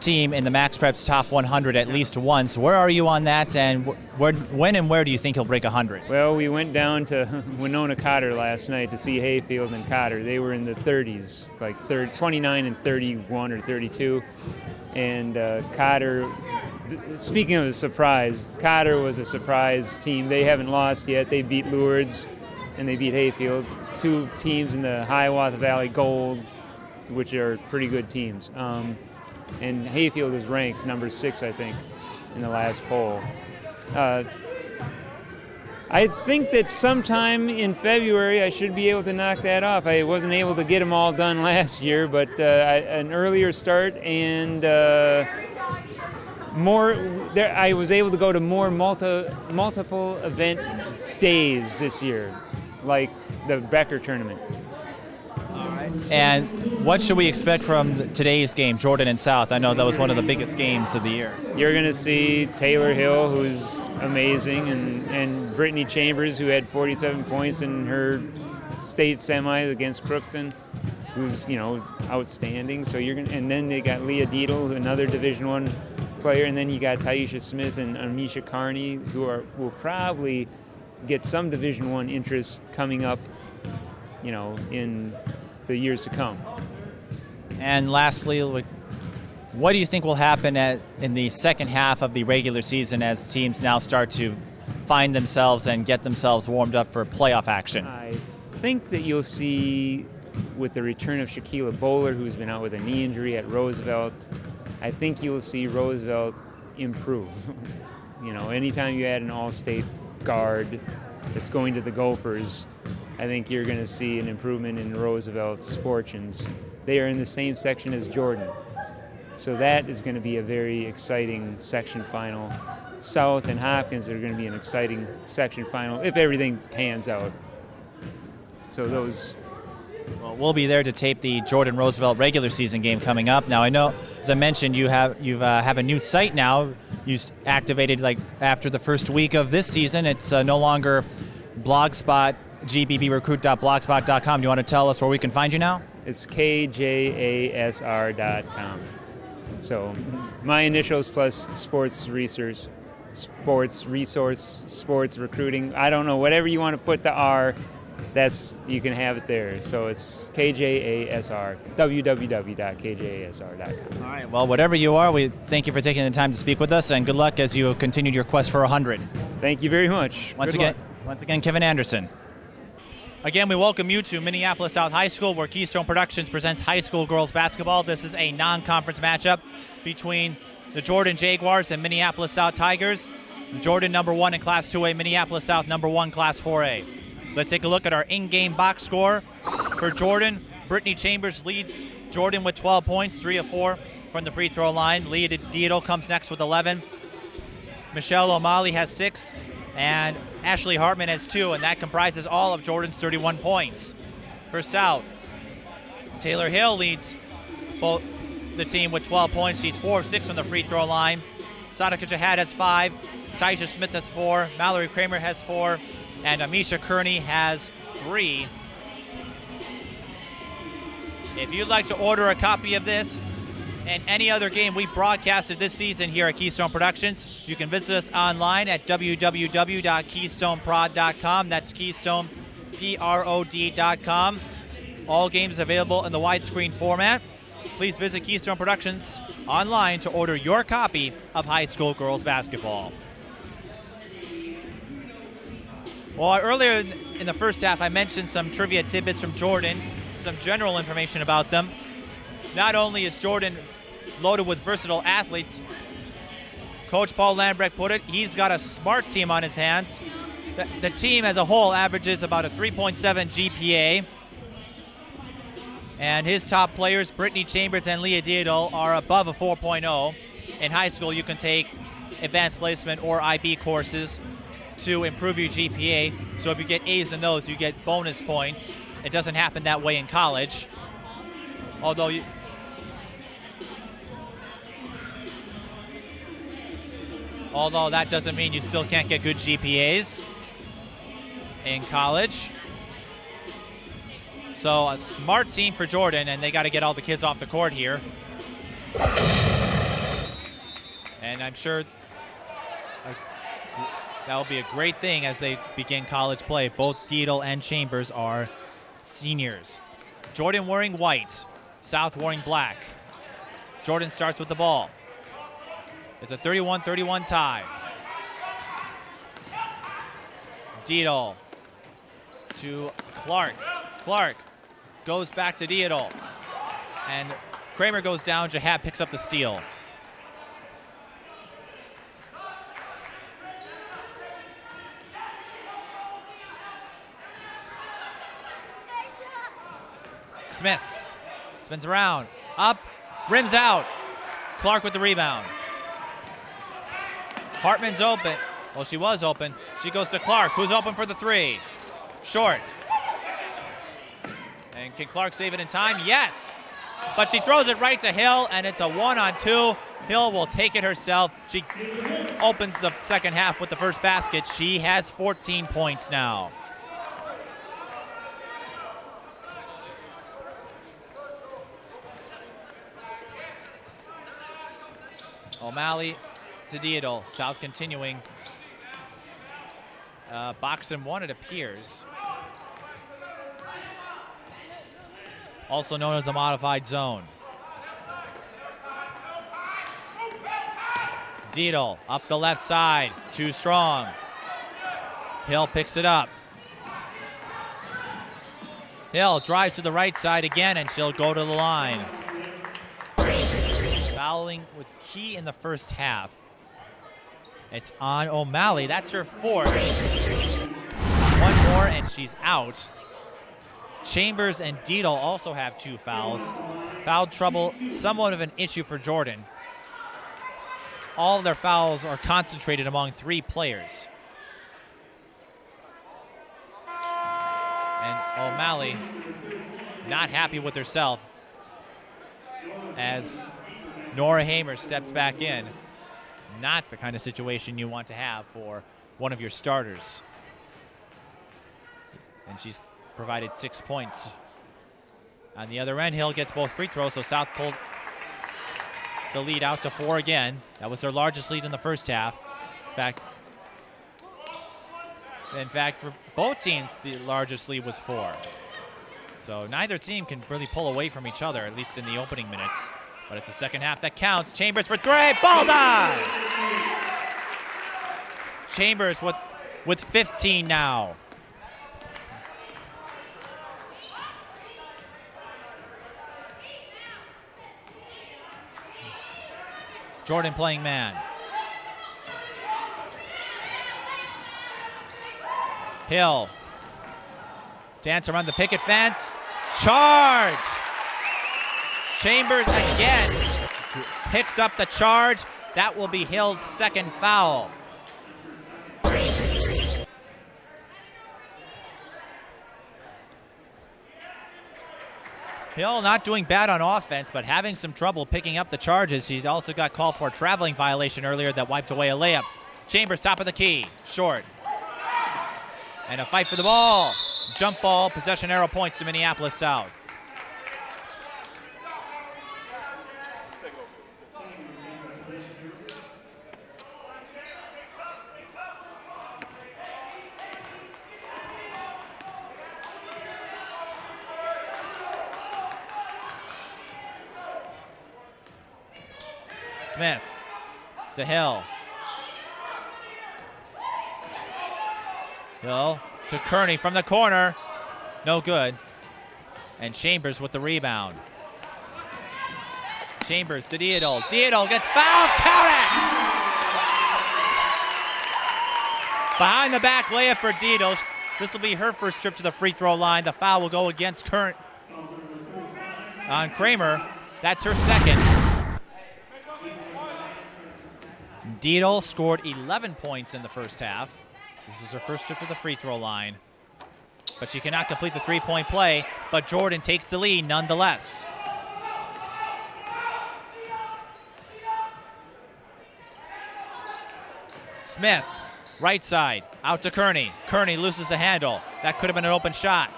team in the Max Preps Top 100 at least once. Where are you on that, and when and where do you think you'll break 100? Well, we went down to Winona Cotter last night to see Hayfield and Cotter. They were in the 30s, like 29 and 31 or 32. And Cotter, speaking of a surprise, Cotter was a surprise team. They haven't lost yet. They beat Lourdes and they beat Hayfield, two teams in the Hiawatha Valley Gold, which are pretty good teams. And Hayfield was ranked number 6, I think, in the last poll. I think that sometime in February I should be able to knock that off. I wasn't able to get them all done last year, but an earlier start and more. I was able to go to more multiple event days this year, like the Becker tournament. And what should we expect from today's game, Jordan and South? I know that was one of the biggest games of the year. You're going to see Tayler Hill, who's amazing, and Brittany Chambers, who had 47 points in her state semis against Crookston, who's outstanding. So and then they got Leah Dietl, another Division I player, and then you got Taisha Smith and Amisha Carney, who will probably get some Division I interest coming up, in the years to come. And lastly, what do you think will happen in the second half of the regular season as teams now start to find themselves and get themselves warmed up for playoff action? I think that you'll see, with the return of Shaquila Bowler, who's been out with a knee injury at Roosevelt, I think you'll see Roosevelt improve. Anytime you add an all-state guard that's going to the Gophers, I think you're going to see an improvement in Roosevelt's fortunes. They are in the same section as Jordan. So that is going to be a very exciting section final. South and Hopkins are going to be an exciting section final if everything pans out. So those... Well, we'll be there to tape the Jordan Roosevelt regular season game coming up. Now, I know, as I mentioned, you have a new site now. You activated after the first week of this season. It's no longer Blogspot, gbbrecruit.blogspot.com. Do you want to tell us where we can find you now? It's kjasr.com. So my initials plus sports research, sports resource, sports recruiting. I don't know, whatever you want to put the R, you can have it there. So it's KJASR, www.kjasr.com. All right, well, whatever you are, we thank you for taking the time to speak with us, and good luck as you continue your quest for 100. Thank you very much. Once again, Kevin Anderson. Again, we welcome you to Minneapolis South High School, where Keystone Productions presents high school girls basketball. This is a non-conference matchup between the Jordan Jaguars and Minneapolis South Tigers. Jordan number 1 in Class 2A, Minneapolis South number 1 Class 4A. Let's take a look at our in-game box score for Jordan. Brittany Chambers leads Jordan with 12 points, 3 of 4 from the free throw line. Leah Dietl comes next with 11. Michelle O'Malley has 6. And Ashley Hartman has 2, and that comprises all of Jordan's 31 points. For South, Tayler Hill leads both the team with 12 points. She's 4 of 6 from the free throw line. Sadaka Jihad has 5. Taisha Smith has 4. Mallory Kramer has 4. And Amisha Kearney has 3. If you'd like to order a copy of this and any other game we broadcasted this season here at Keystone Productions, you can visit us online at www.keystoneprod.com. That's KeystoneProd.com. All games available in the widescreen format. Please visit Keystone Productions online to order your copy of high school girls basketball. Well, earlier in the first half, I mentioned some trivia tidbits from Jordan, some general information about them. Not only is Jordan loaded with versatile athletes, Coach Paul Lambrecht put it, he's got a smart team on his hands. The team as a whole averages about a 3.7 GPA. And his top players, Brittany Chambers and Leah Dietl, are above a 4.0. In high school, you can take advanced placement or IB courses. to improve your GPA. So if you get A's and those, you get bonus points. It doesn't happen that way in college. Although that doesn't mean you still can't get good GPAs in college. So a smart team for Jordan, and they got to get all the kids off the court here. And I'm sure that will be a great thing as they begin college play. Both Dietl and Chambers are seniors. Jordan wearing white, South wearing black. Jordan starts with the ball. It's a 31-31 tie. Dietl to Clark. Clark goes back to Dietl. And Kramer goes down. Jahab picks up the steal. Smith spins around, up, rims out. Clark with the rebound. Hartman's open. Well, she was open. She goes to Clark, who's open for the three. Short. And can Clark save it in time? Yes. But she throws it right to Hill, and it's a 1-on-2. Hill will take it herself. She opens the second half with the first basket. She has 14 points now. O'Malley to Dietl. South continuing. Box and one, it appears. Also known as a modified zone. Dietl up the left side. Too strong. Hill picks it up. Hill drives to the right side again, and she'll go to the line. Fouling was key in the first half. It's on O'Malley. That's her fourth. One more, and she's out. Chambers and Dietl also have 2 fouls. Foul trouble, somewhat of an issue for Jordan. All of their fouls are concentrated among 3 players. And O'Malley not happy with herself as Nora Hamer steps back in. Not the kind of situation you want to have for one of your starters. And she's provided 6 points. On the other end, Hill gets both free throws, so South pulls the lead out to 4 again. That was their largest lead in the first half. In fact, for both teams, the largest lead was 4. So neither team can really pull away from each other, at least in the opening minutes. But it's the second half that counts. Chambers for 3, ball dive! Chambers with 15 now. Jordan playing man. Hill. Dance around the picket fence. Charge! Chambers again picks up the charge. That will be Hill's second foul. Hill not doing bad on offense, but having some trouble picking up the charges. She also got called for a traveling violation earlier that wiped away a layup. Chambers top of the key, short. And a fight for the ball. Jump ball, possession arrow points to Minneapolis South. Smith to Hill. Hill to Kearney from the corner. No good. And Chambers with the rebound. Chambers to Dietl. Dietl gets fouled. Count it! Behind the back layup for Dietl. This will be her first trip to the free throw line. The foul will go against on Kramer. That's her second. Dietl scored 11 points in the first half. This is her first trip to the free throw line. But she cannot complete the three-point play, but Jordan takes the lead nonetheless. Smith, right side, out to Kearney. Kearney loses the handle. That could have been an open shot.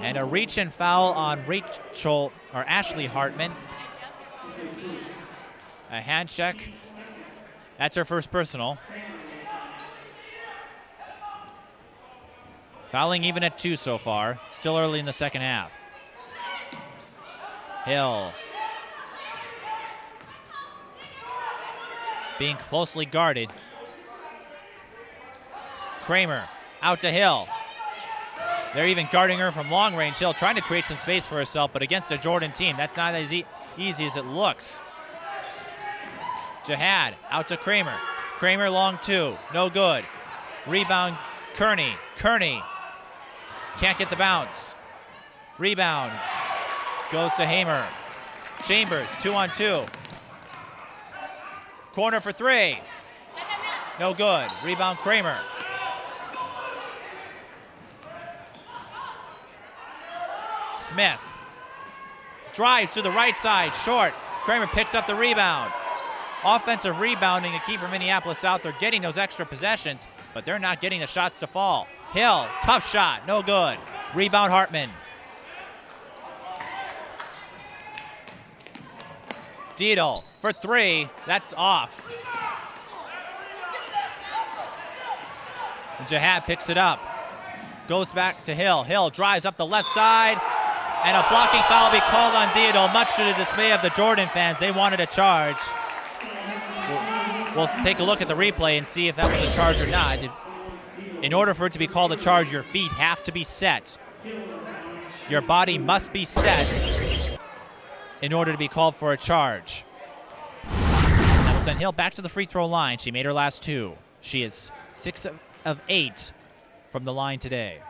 And a reach and foul on Ashley Hartman. A hand check. That's her first personal. Fouling even at 2 so far. Still early in the second half. Hill. Being closely guarded. Kramer out to Hill. They're even guarding her from long range. Hill trying to create some space for herself, but against a Jordan team, that's not as easy as it looks. Jihad out to Kramer. Kramer long 2, no good. Rebound Kearney. Kearney can't get the bounce. Rebound goes to Hamer. Chambers 2-on-2. Corner for 3. No good. Rebound Kramer. Smith drives to the right side, short. Kramer picks up the rebound. Offensive rebounding to keep for Minneapolis South. They're getting those extra possessions, but they're not getting the shots to fall. Hill, tough shot, no good. Rebound Hartman. Dietel for 3, that's off. And Jihad picks it up. Goes back to Hill. Hill drives up the left side. And a blocking foul will be called on Dietel, much to the dismay of the Jordan fans. They wanted a charge. We'll take a look at the replay and see if that was a charge or not. In order for it to be called a charge, your feet have to be set. Your body must be set in order to be called for a charge. That will send Hill back to the free throw line. She made her last 2. She is 6 of 8 from the line today.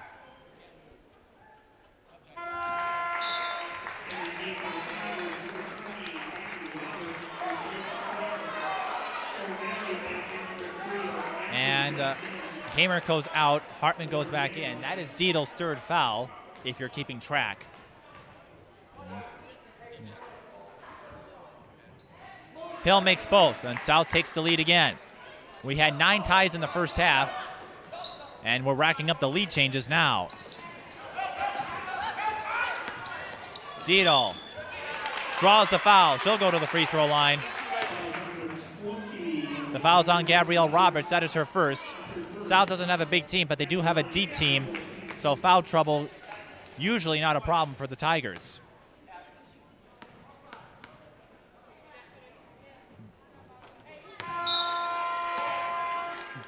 And Hamer goes out. Hartman goes back in. That is Dietel's 3rd foul, if you're keeping track. Hill makes both, and South takes the lead again. We had 9 ties in the first half, and we're racking up the lead changes now. Dietel draws the foul. She'll go to the free throw line. The foul's on Gabrielle Roberts. That is her first. South doesn't have a big team, but they do have a deep team, so foul trouble usually not a problem for the Tigers.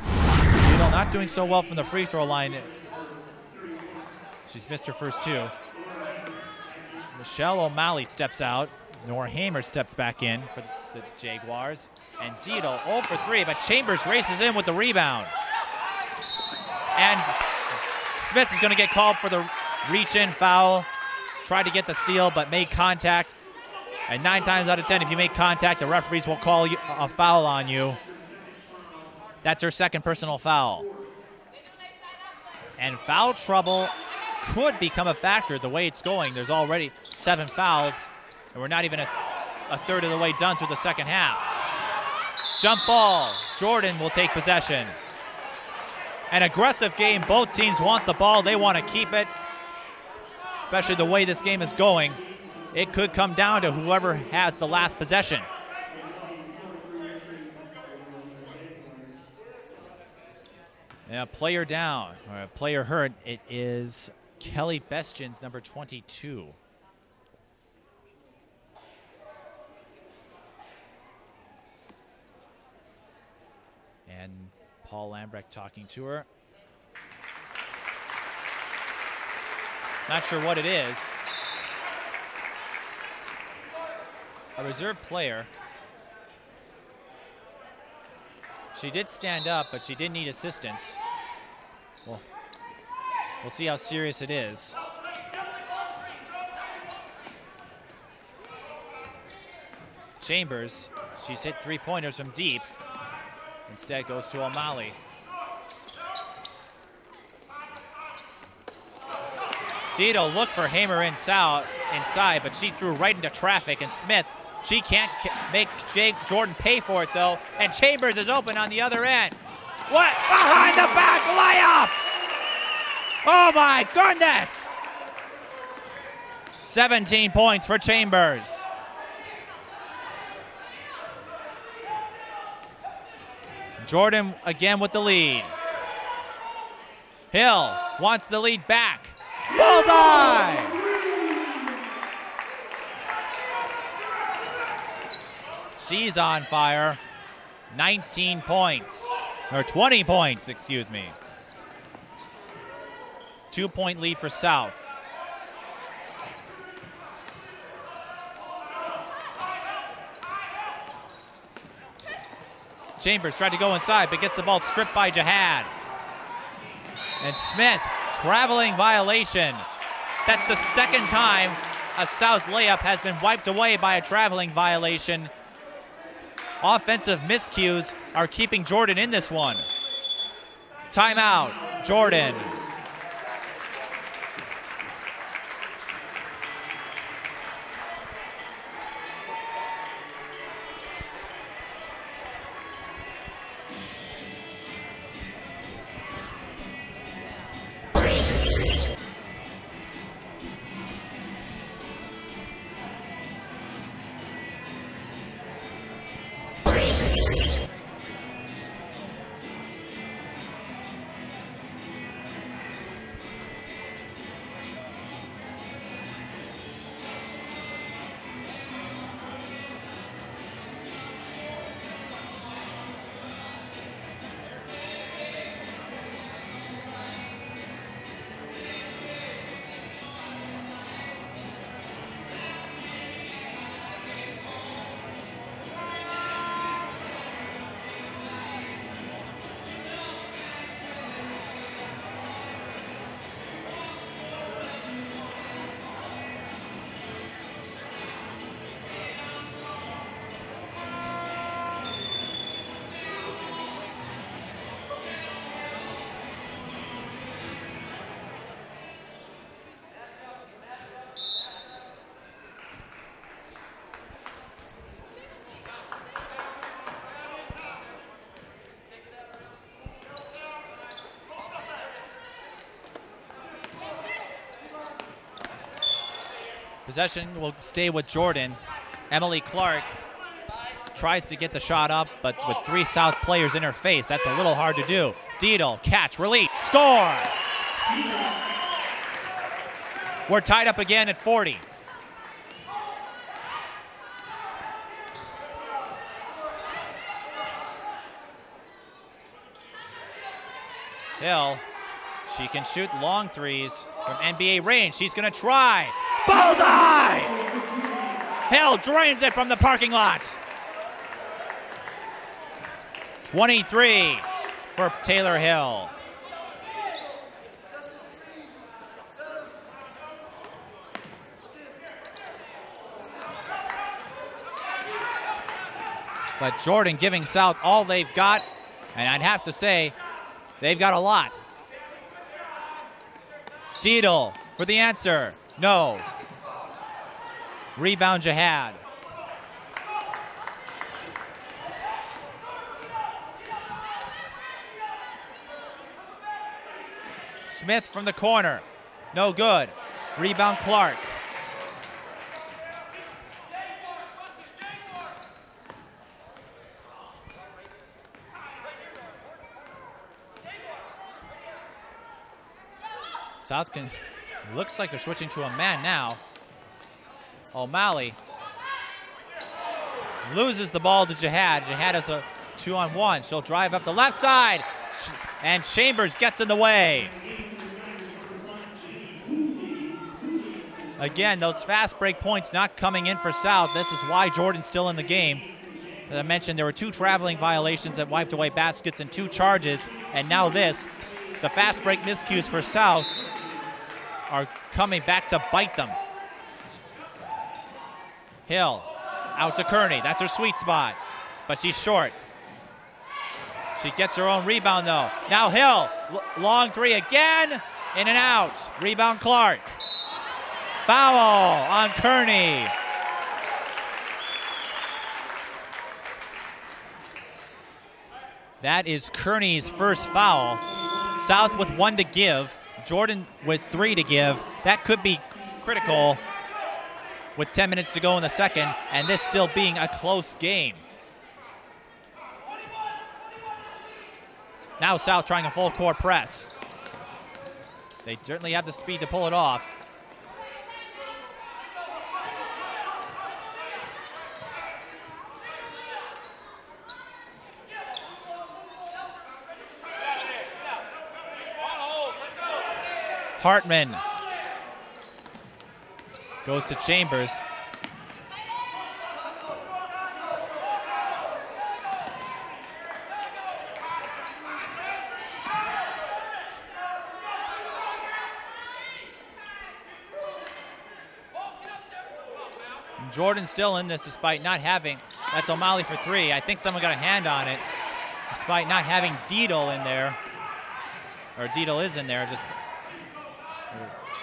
Dietel not doing so well from the free throw line. She's missed her first 2. Michelle O'Malley steps out. Nora Hamer steps back in for the Jaguars. And Dietel 0 for 3, but Chambers races in with the rebound. And Smith is going to get called for the reach-in foul. Tried to get the steal, but made contact. And 9 times out of 10, if you make contact, the referees will call you a foul on you. That's her 2nd personal foul. And foul trouble could become a factor the way it's going. There's already 7 fouls, and we're not even a third of the way done through the second half. Jump ball. Jordan will take possession. An aggressive game. Both teams want the ball. They want to keep it, especially the way this game is going. It could come down to whoever has the last possession. Yeah, player down, or a player hurt. It is Kelly Bestjens, number 22. And Paul Lambrecht talking to her. Not sure what it is. A reserve player. She did stand up, but she did need assistance. Well, we'll see how serious it is. Chambers. She's hit 3-pointers from deep. Instead goes to O'Malley. Dito looked for Hamer inside, but she threw right into traffic, and Smith, she can't make Jake Jordan pay for it though, and Chambers is open on the other end. What? Behind the back layup! Oh my goodness! 17 points for Chambers. Jordan again with the lead. Hill wants the lead back. Bullseye! She's on fire. 19 points. Or 20 points, excuse me. 2-point lead for South. Chambers tried to go inside, but gets the ball stripped by Jihad. And Smith, traveling violation. That's the second time a South layup has been wiped away by a traveling violation. Offensive miscues are keeping Jordan in this one. Timeout, Jordan. Possession will stay with Jordan. Emily Clark tries to get the shot up, but with 3 South players in her face, that's a little hard to do. Deedle, catch, release, score! We're tied up again at 40. Hill, she can shoot long threes from NBA range. She's gonna try. Bullseye! Hill drains it from the parking lot. 23 for Tayler Hill. But Jordan giving South all they've got, and I'd have to say, they've got a lot. Deedle for the answer. No. Rebound Jihad. Smith from the corner. No good. Rebound Clark. South can, looks like they're switching to a man now. O'Malley loses the ball to Jihad. Jihad has a 2-on-1. She'll drive up the left side, and Chambers gets in the way. Again, those fast break points not coming in for South. This is why Jordan's still in the game. As I mentioned, there were 2 traveling violations that wiped away baskets and 2 charges, and now this. The fast break miscues for South are coming back to bite them. Hill Out to Kearney. That's her sweet spot. But she's short. She gets her own rebound, though. Now Hill. Long three again. In and out. Rebound Clark. Foul on Kearney. That is Kearney's first foul. South with 1 to give. Jordan with 3 to give. That could be critical with 10 minutes to go in the second, and this still being a close game. Now South trying a full court press. They certainly have the speed to pull it off. Hartman goes to Chambers. Jordan's still in this despite not having, that's O'Malley for 3. I think someone got a hand on it despite not having Deedle in there. Or Deedle is in there.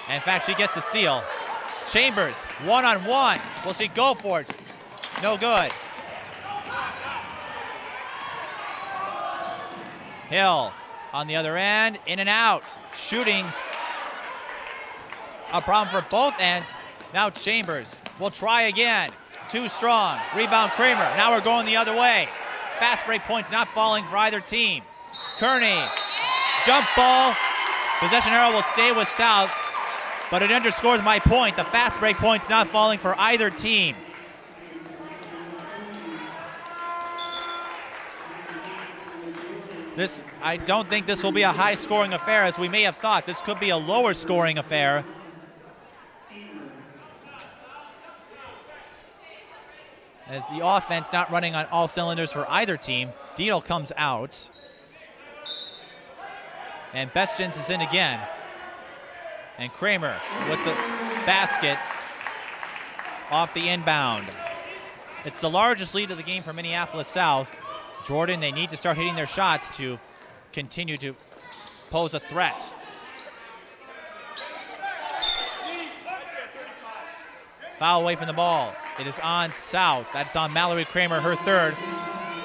And in fact, she gets the steal. Chambers, one-on-one. Will she go for it? No good. Hill on the other end, in and out. Shooting a problem for both ends. Now Chambers will try again. Too strong. Rebound Kramer. Now we're going the other way. Fast break points not falling for either team. Kearney, jump ball. Possession arrow will stay with South, but it underscores my point. The fast break points not falling for either team. I don't think this will be a high-scoring affair as we may have thought. This could be a lower-scoring affair. As the offense not running on all cylinders for either team. Deedle comes out. And Bestjens is in again. And Kramer with the basket off the inbound. It's the largest lead of the game for Minneapolis South. Jordan, they need to start hitting their shots to continue to pose a threat. Foul away from the ball. It is on South. That's on Mallory Kramer, her third.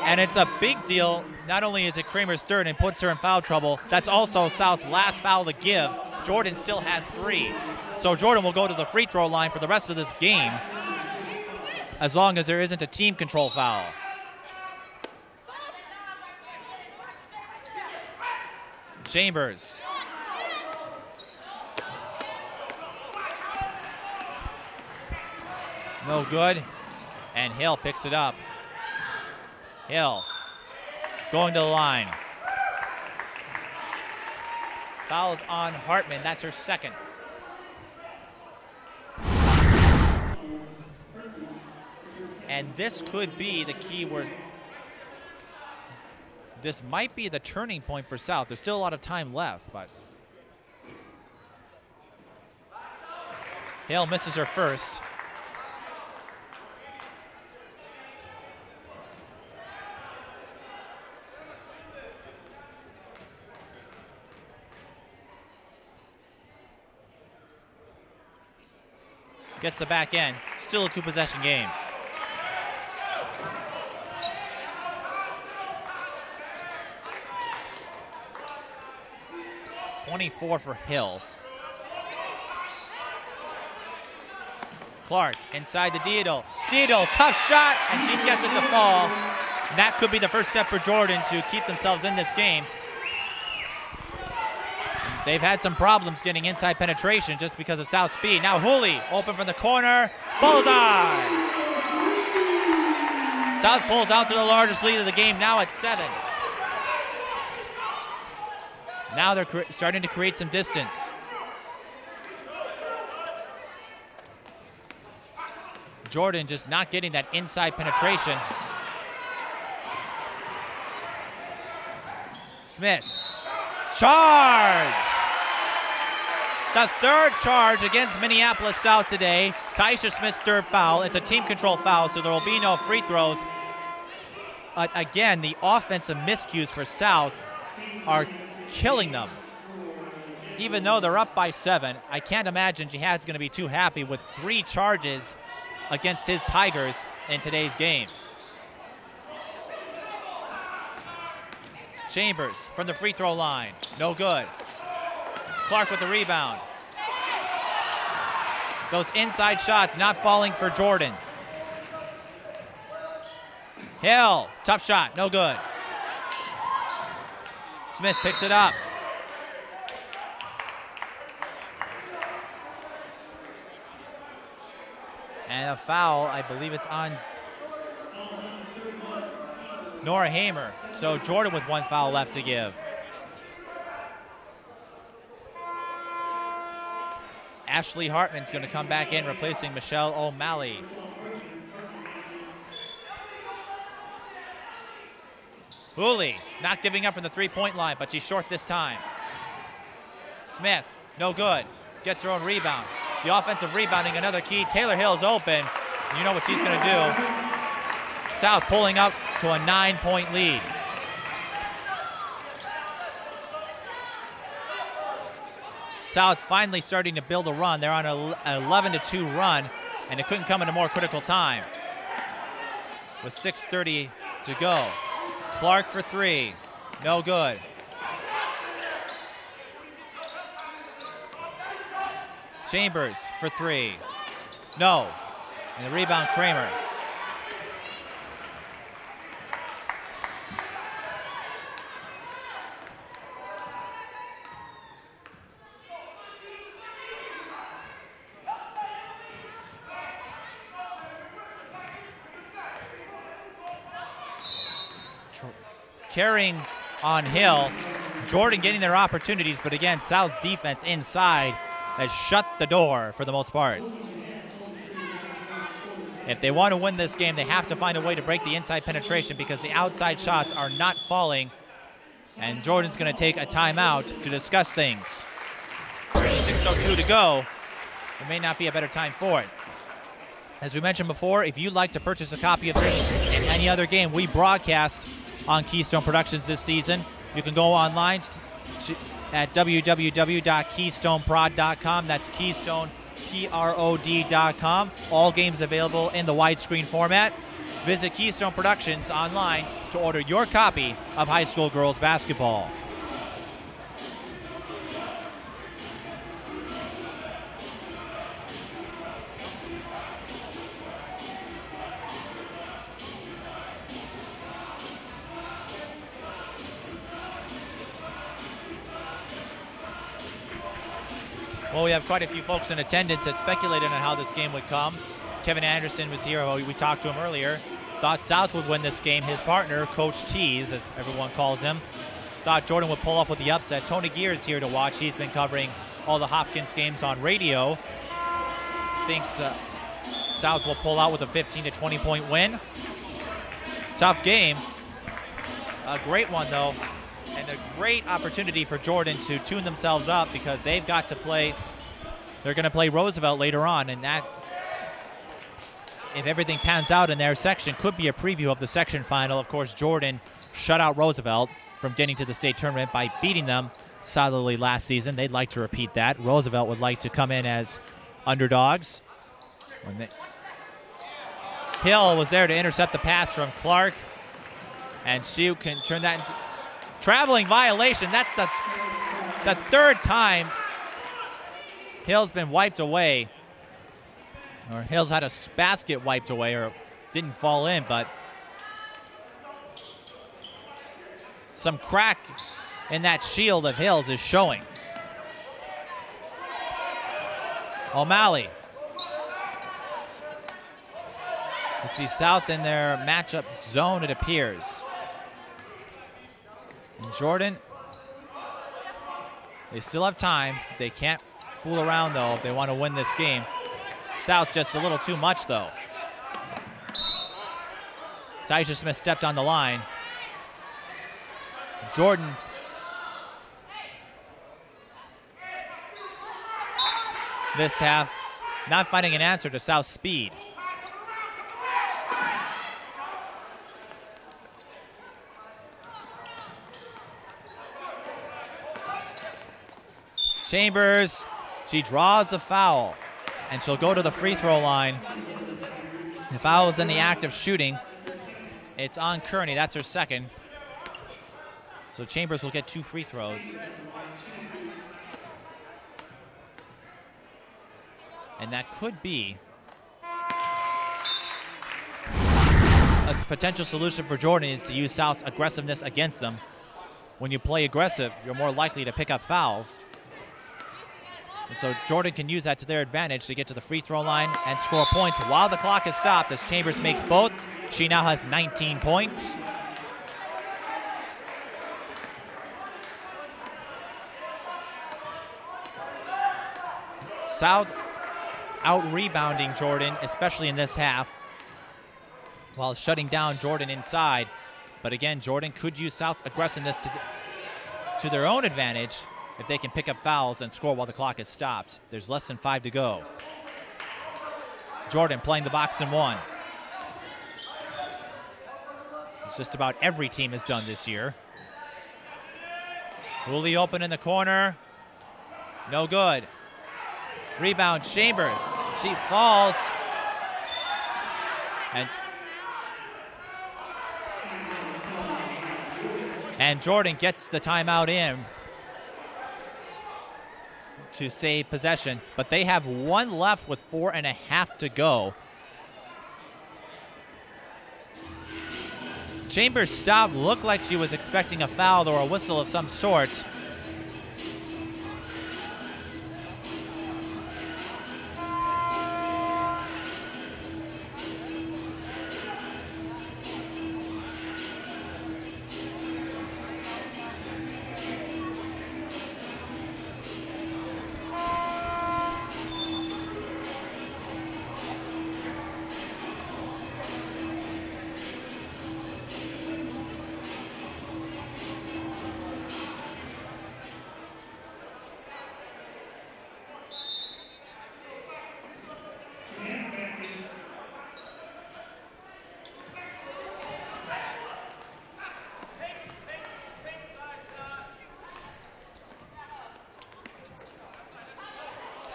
And it's a big deal. Not only is it Kramer's third and puts her in foul trouble, that's also South's last foul to give. Jordan still has 3. So Jordan will go to the free throw line for the rest of this game as long as there isn't a team control foul. Chambers. No good. And Hill picks it up. Hill going to the line. Foul's on Hartman. That's her second. And this could be the key where this might be the turning point for South. There's still a lot of time left, but Hill misses her first. Gets the back end. Still a 2-possession game. .24 for Hill. Clark inside the Deedle. Deedle, tough shot, and she gets it to fall. And that could be the first step for Jordan to keep themselves in this game. They've had some problems getting inside penetration just because of South speed. Now Hooley, open from the corner. Bullseye! South pulls out to the largest lead of the game, now at 7. Now they're starting to create some distance. Jordan just not getting that inside penetration. Smith. Charge! the third charge against Minneapolis South today. Taisha Smith's third foul. It's a team control foul, so there will be no free throws. Again, the offensive miscues for South are killing them. Even though they're up by 7, I can't imagine Jihad's going to be too happy with 3 charges against his Tigers in today's game. Chambers from the free throw line. No good. Clark with the rebound. Those inside shots not falling for Jordan. Hill, tough shot, no good. Smith picks it up. And a foul, I believe it's on Nora Hamer. So Jordan with 1 foul left to give. Ashley Hartman's going to come back in, replacing Michelle O'Malley. Hooley not giving up from the three-point line, but she's short this time. Smith, no good. Gets her own rebound. The offensive rebounding, another key. Tayler Hill's open. You know what she's going to do. South pulling up to a 9-point lead. South finally starting to build a run. They're on an 11-2 run, and it couldn't come at a more critical time. With 6:30 to go. Clark for 3. No good. Chambers for 3. No. And the rebound, Kramer. Carrying on Hill. Jordan getting their opportunities, but again, South's defense inside has shut the door for the most part. If they want to win this game, they have to find a way to break the inside penetration because the outside shots are not falling. And Jordan's going to take a timeout to discuss things. 6:02 to go. There may not be a better time for it. As we mentioned before, if you'd like to purchase a copy of this and any other game we broadcast on Keystone Productions this season, you can go online at www.keystoneprod.com. That's KeystoneProd.com. All games available in the widescreen format. Visit Keystone Productions online to order your copy of high school girls basketball. Well, we have quite a few folks in attendance that speculated on how this game would come. Kevin Anderson was here. We talked to him earlier. Thought South would win this game. His partner, Coach Tease, as everyone calls him, thought Jordan would pull up with the upset. Tony Gear is here to watch. He's been covering all the Hopkins games on radio. Thinks South will pull out with a 15 to 20 point win. Tough game. A great one, though. And a great opportunity for Jordan to tune themselves up because they've got to play. They're going to play Roosevelt later on, and that, if everything pans out in their section, could be a preview of the section final. Of course, Jordan shut out Roosevelt from getting to the state tournament by beating them solidly last season. They'd like to repeat that. Roosevelt would like to come in as underdogs. Hill was there to intercept the pass from Clark, and she can turn that into traveling violation. That's the third time Hill's been wiped away. Or Hill's had a basket wiped away, or didn't fall in, but some crack in that shield of Hill's is showing. O'Malley. You see South in their matchup zone, it appears. And Jordan, they still have time. They can't fool around, though, if they want to win this game. South just a little too much, though. Taisha Smith stepped on the line. Jordan this half, not finding an answer to South's speed. Chambers, she draws a foul, and she'll go to the free throw line. The foul is in the act of shooting. It's on Kearney, that's her second. So Chambers will get 2 free throws. And that could be a potential solution for Jordan, is to use South's aggressiveness against them. When you play aggressive, you're more likely to pick up fouls. And so Jordan can use that to their advantage to get to the free throw line and score points while the clock is stopped, as Chambers makes both. She now has 19 points. South out-rebounding Jordan, especially in this half, while shutting down Jordan inside. But again, Jordan could use South's aggressiveness to their own advantage if they can pick up fouls and score while the clock is stopped. There's less than 5 to go. Jordan playing the box and 1. It's just about every team has done this year. Hooley open in the corner. No good. Rebound, Chambers. She falls. And Jordan gets the timeout in to save possession, but they have 1 left with 4.5 to go. Chambers' stop looked like she was expecting a foul or a whistle of some sort.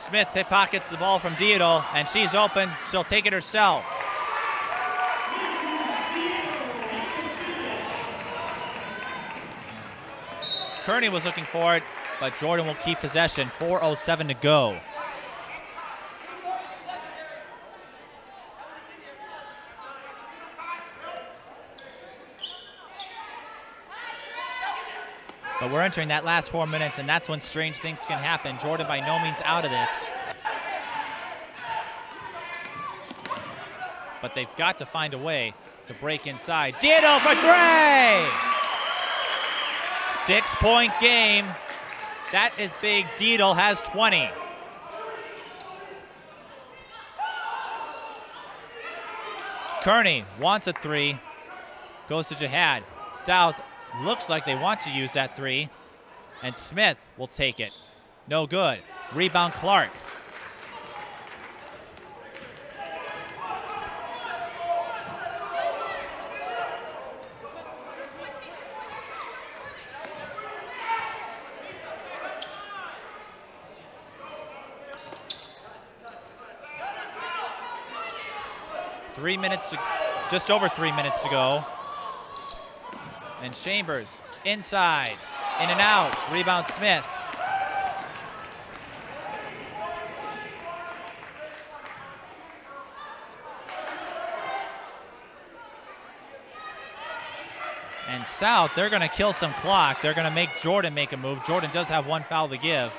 Smith pickpockets the ball from Diedel, and she's open. She'll take it herself. Kearney was looking for it, but Jordan will keep possession. 4:07 to go. But we're entering that last 4 minutes, and that's when strange things can happen. Jordan by no means out of this. But they've got to find a way to break inside. Diedel for 3! 6-point game. That is big. Diedel has 20. Kearney wants a 3. Goes to Jihad. South looks like they want to use that 3, and Smith will take it. No good. Rebound Clark. Just over 3 minutes to go. And Chambers inside, in and out, rebound Smith. And South, they're going to kill some clock. They're going to make Jordan make a move. Jordan does have 1 foul to give.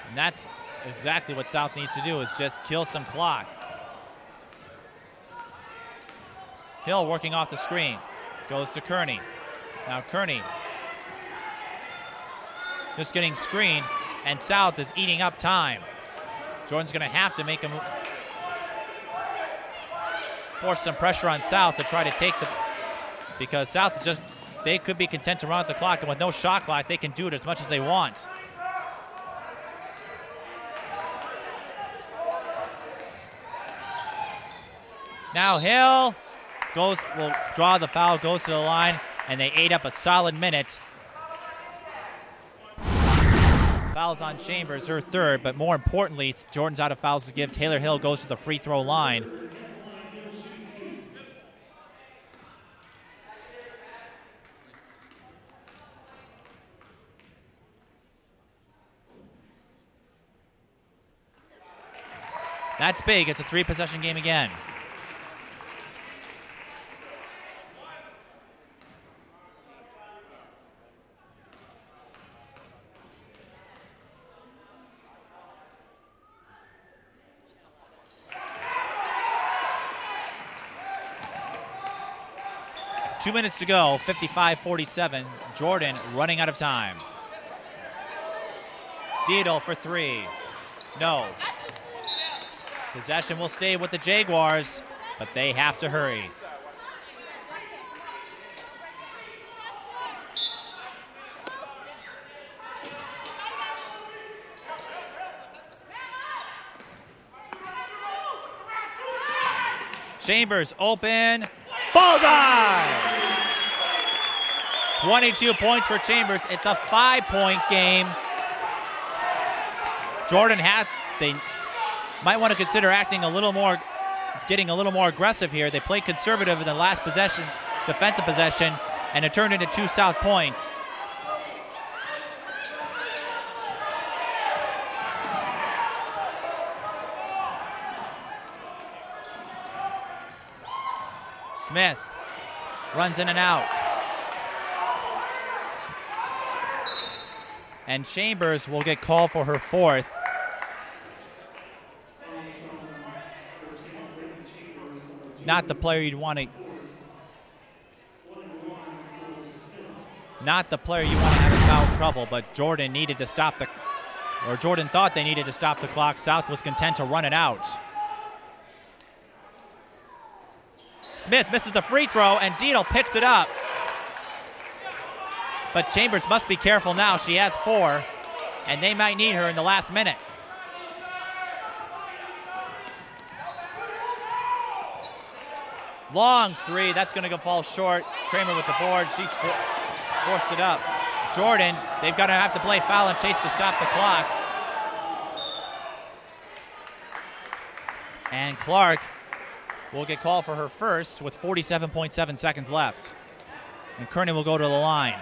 And that's exactly what South needs to do, is just kill some clock. Hill working off the screen. Goes to Kearney. Now Kearney just getting screened, and South is eating up time. Jordan's going to have to make a move. Force some pressure on South to try to take the, because South is just they could be content to run out the clock, and with no shot clock, they can do it as much as they want. Now Hill will draw the foul, goes to the line, and they ate up a solid minute. Fouls on Chambers, her third, but more importantly, Jordan's out of fouls to give. Tayler Hill goes to the free throw line. That's big. It's a 3-possession game again. Two minutes to go, 55-47. Jordan running out of time. Dietel for three. No. Possession will stay with the Jaguars, but they have to hurry. Chambers open. Bullseye! 22 points for Chambers. It's a 5-point game. Jordan they might want to consider getting a little more aggressive here. They played conservative in the last possession, defensive possession, and it turned into 2 South points. Smith runs in and out. And Chambers will get called for her fourth. Not the player you'd want to. Not the player you want to have in foul trouble, but Jordan thought they needed to stop the clock. South was content to run it out. Smith misses the free throw, and Dietel picks it up. But Chambers must be careful now. She has 4, and they might need her in the last minute. Long three, that's going to fall short. Kramer with the board. She forced it up. Jordan, they've got to have to play foul and chase to stop the clock. And Clark will get called for her first with 47.7 seconds left. And Kearney will go to the line.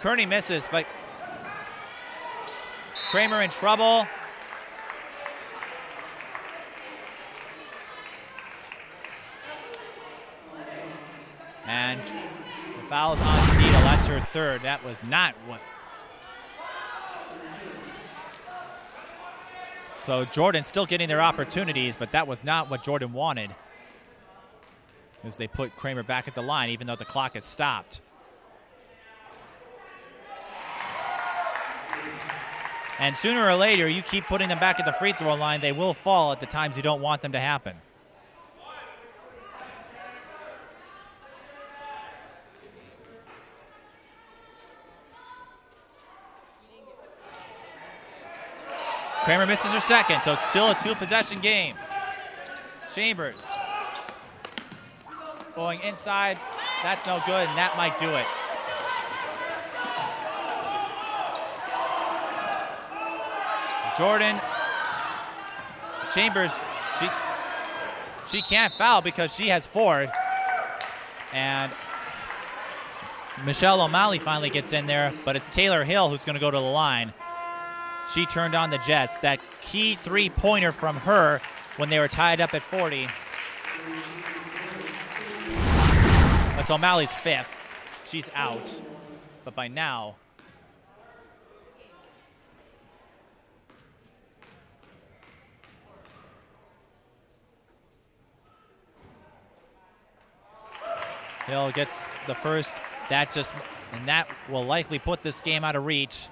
Kearney misses, but Kramer in trouble. And the foul is on Dietel. That's her third. That was not what. So Jordan still getting their opportunities, but that was not what Jordan wanted, as they put Kramer back at the line, even though the clock is stopped. And sooner or later, you keep putting them back at the free throw line, they will fall at the times you don't want them to happen. Kramer misses her second, so it's still a 2-possession game. Chambers going inside. That's no good, and that might do it. Jordan, Chambers, she can't foul because she has 4. And Michelle O'Malley finally gets in there, but it's Tayler Hill who's going to go to the line. She turned on the Jets. That key 3-pointer from her when they were tied up at 40. That's O'Malley's 5th. She's out. But by now, Hill gets the first. That just And that will likely put this game out of reach.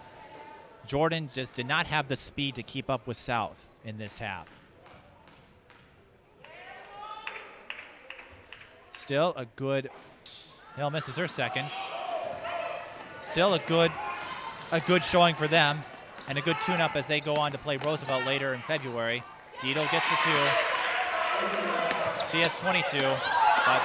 Jordan just did not have the speed to keep up with South in this half. Still a good, Hill misses her second. Still a good showing for them, and a good tune-up as they go on to play Roosevelt later in February. Dito gets the 2. She has 22, but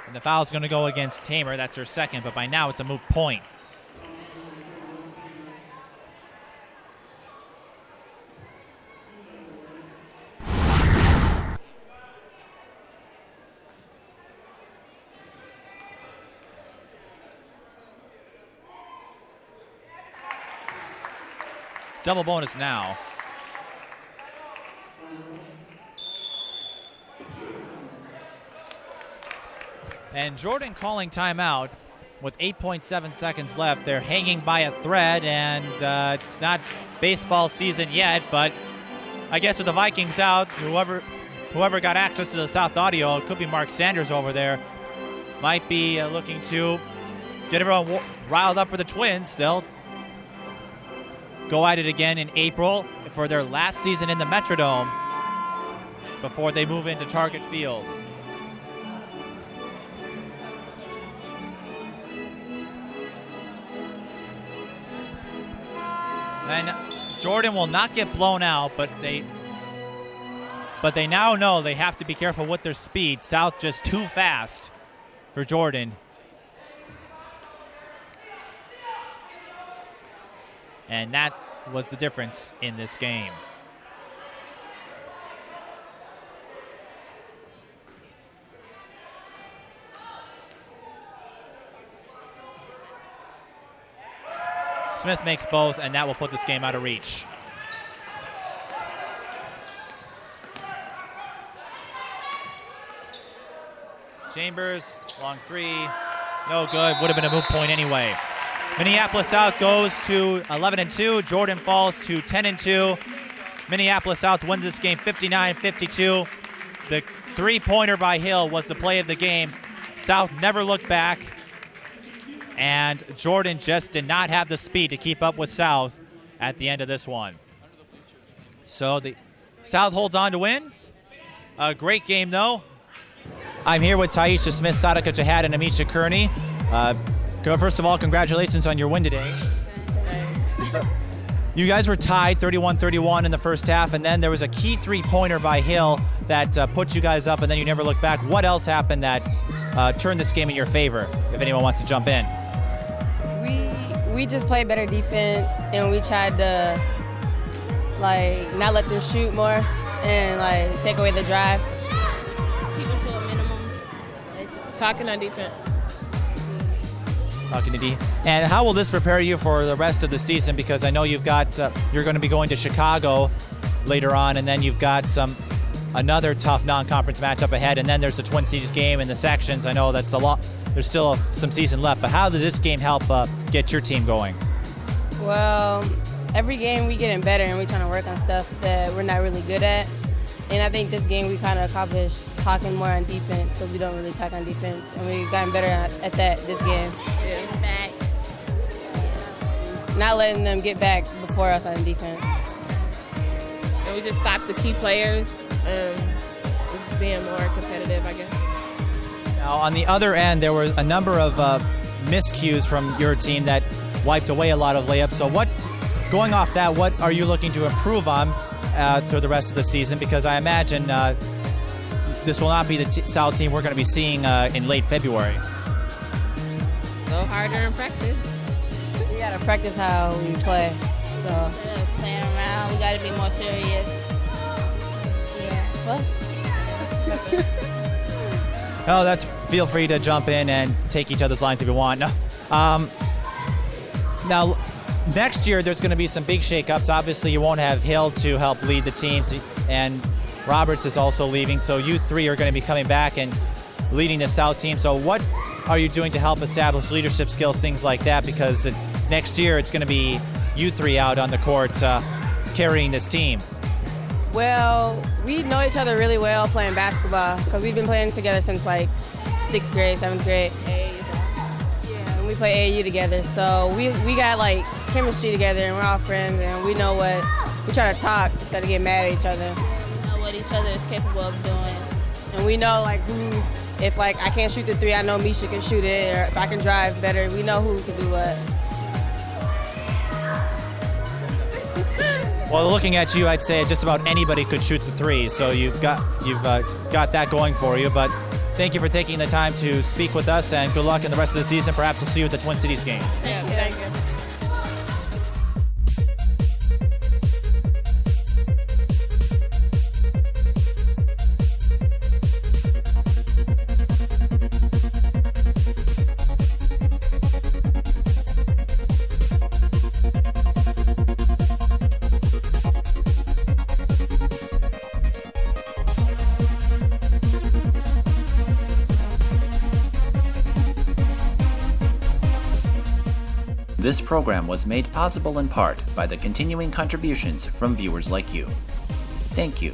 and the foul's going to go against Tayler. That's her second, but by now it's a moot point. Double bonus now. And Jordan calling timeout with 8.7 seconds left. They're hanging by a thread, and it's not baseball season yet, but I guess with the Vikings out, whoever got access to the South audio, it could be Mark Sanders over there, might be looking to get everyone riled up for the Twins. They'll go at it again in April for their last season in the Metrodome before they move into Target Field. And Jordan will not get blown out, but they now know they have to be careful with their speed. South just too fast for Jordan. And that was the difference in this game. Smith makes both, and that will put this game out of reach. Chambers, long 3, no good. Would have been a moot point anyway. Minneapolis South goes to 11-2. Jordan falls to 10-2. Minneapolis South wins this game 59-52. The three-pointer by Hill was the play of the game. South never looked back, and Jordan just did not have the speed to keep up with South at the end of this one. So the South holds on to win. A great game, though. I'm here with Taisha Smith, Sadaka Jihad, and Amisha Kearney. First of all, congratulations on your win today. You guys were tied 31-31 in the first half, and then there was a key three-pointer by Hill that put you guys up, and then you never looked back. What else happened that turned this game in your favor, if anyone wants to jump in? We just played better defense, and we tried to not let them shoot more and take away the drive. Keep them to a minimum. Talking on defense. And how will this prepare you for the rest of the season? Because I know you've got you're going to be going to Chicago later on, and then you've got another tough non-conference matchup ahead, and then there's the Twin Cities game in the sections. I know that's a lot. There's still some season left, but how does this game help get your team going? Well, every game we getting better, and we're trying to work on stuff that we're not really good at. And I think this game we kind of accomplished talking more on defense, so we don't really talk on defense, and we've gotten better at that this game. Getting back. Not letting them get back before us on defense. And we just stopped the key players and just being more competitive, I guess. Now, on the other end, there was a number of miscues from your team that wiped away a lot of layups. So going off that, what are you looking to improve on through the rest of the season? Because I imagine this will not be the South team we're going to be seeing in late February. Go harder in practice. We got to practice how we play. So Instead of playing around, we got to be more serious. Yeah. What? Oh, feel free to jump in and take each other's lines if you want. Now, next year there's going to be some big shakeups. Obviously, you won't have Hill to help lead the team, and Roberts is also leaving. So you three are going to be coming back and leading the South team. So what are you doing to help establish leadership skills, things like that? Because next year it's going to be you three out on the court carrying this team. Well, we know each other really well playing basketball because we've been playing together since like 6th grade, 7th grade. Yeah, and we play AAU together. So we got like chemistry together and we're all friends and we know what, we try to talk instead of getting mad at each other. We know what each other is capable of doing. And we know like who, if like I can't shoot the 3, I know Misha can shoot it, or if I can drive better, we know who can do what. Well, looking at you, I'd say just about anybody could shoot the 3, so you've got that going for you. But thank you for taking the time to speak with us, and good luck in the rest of the season. Perhaps we'll see you at the Twin Cities game. Thank you. This program was made possible in part by the continuing contributions from viewers like you. Thank you.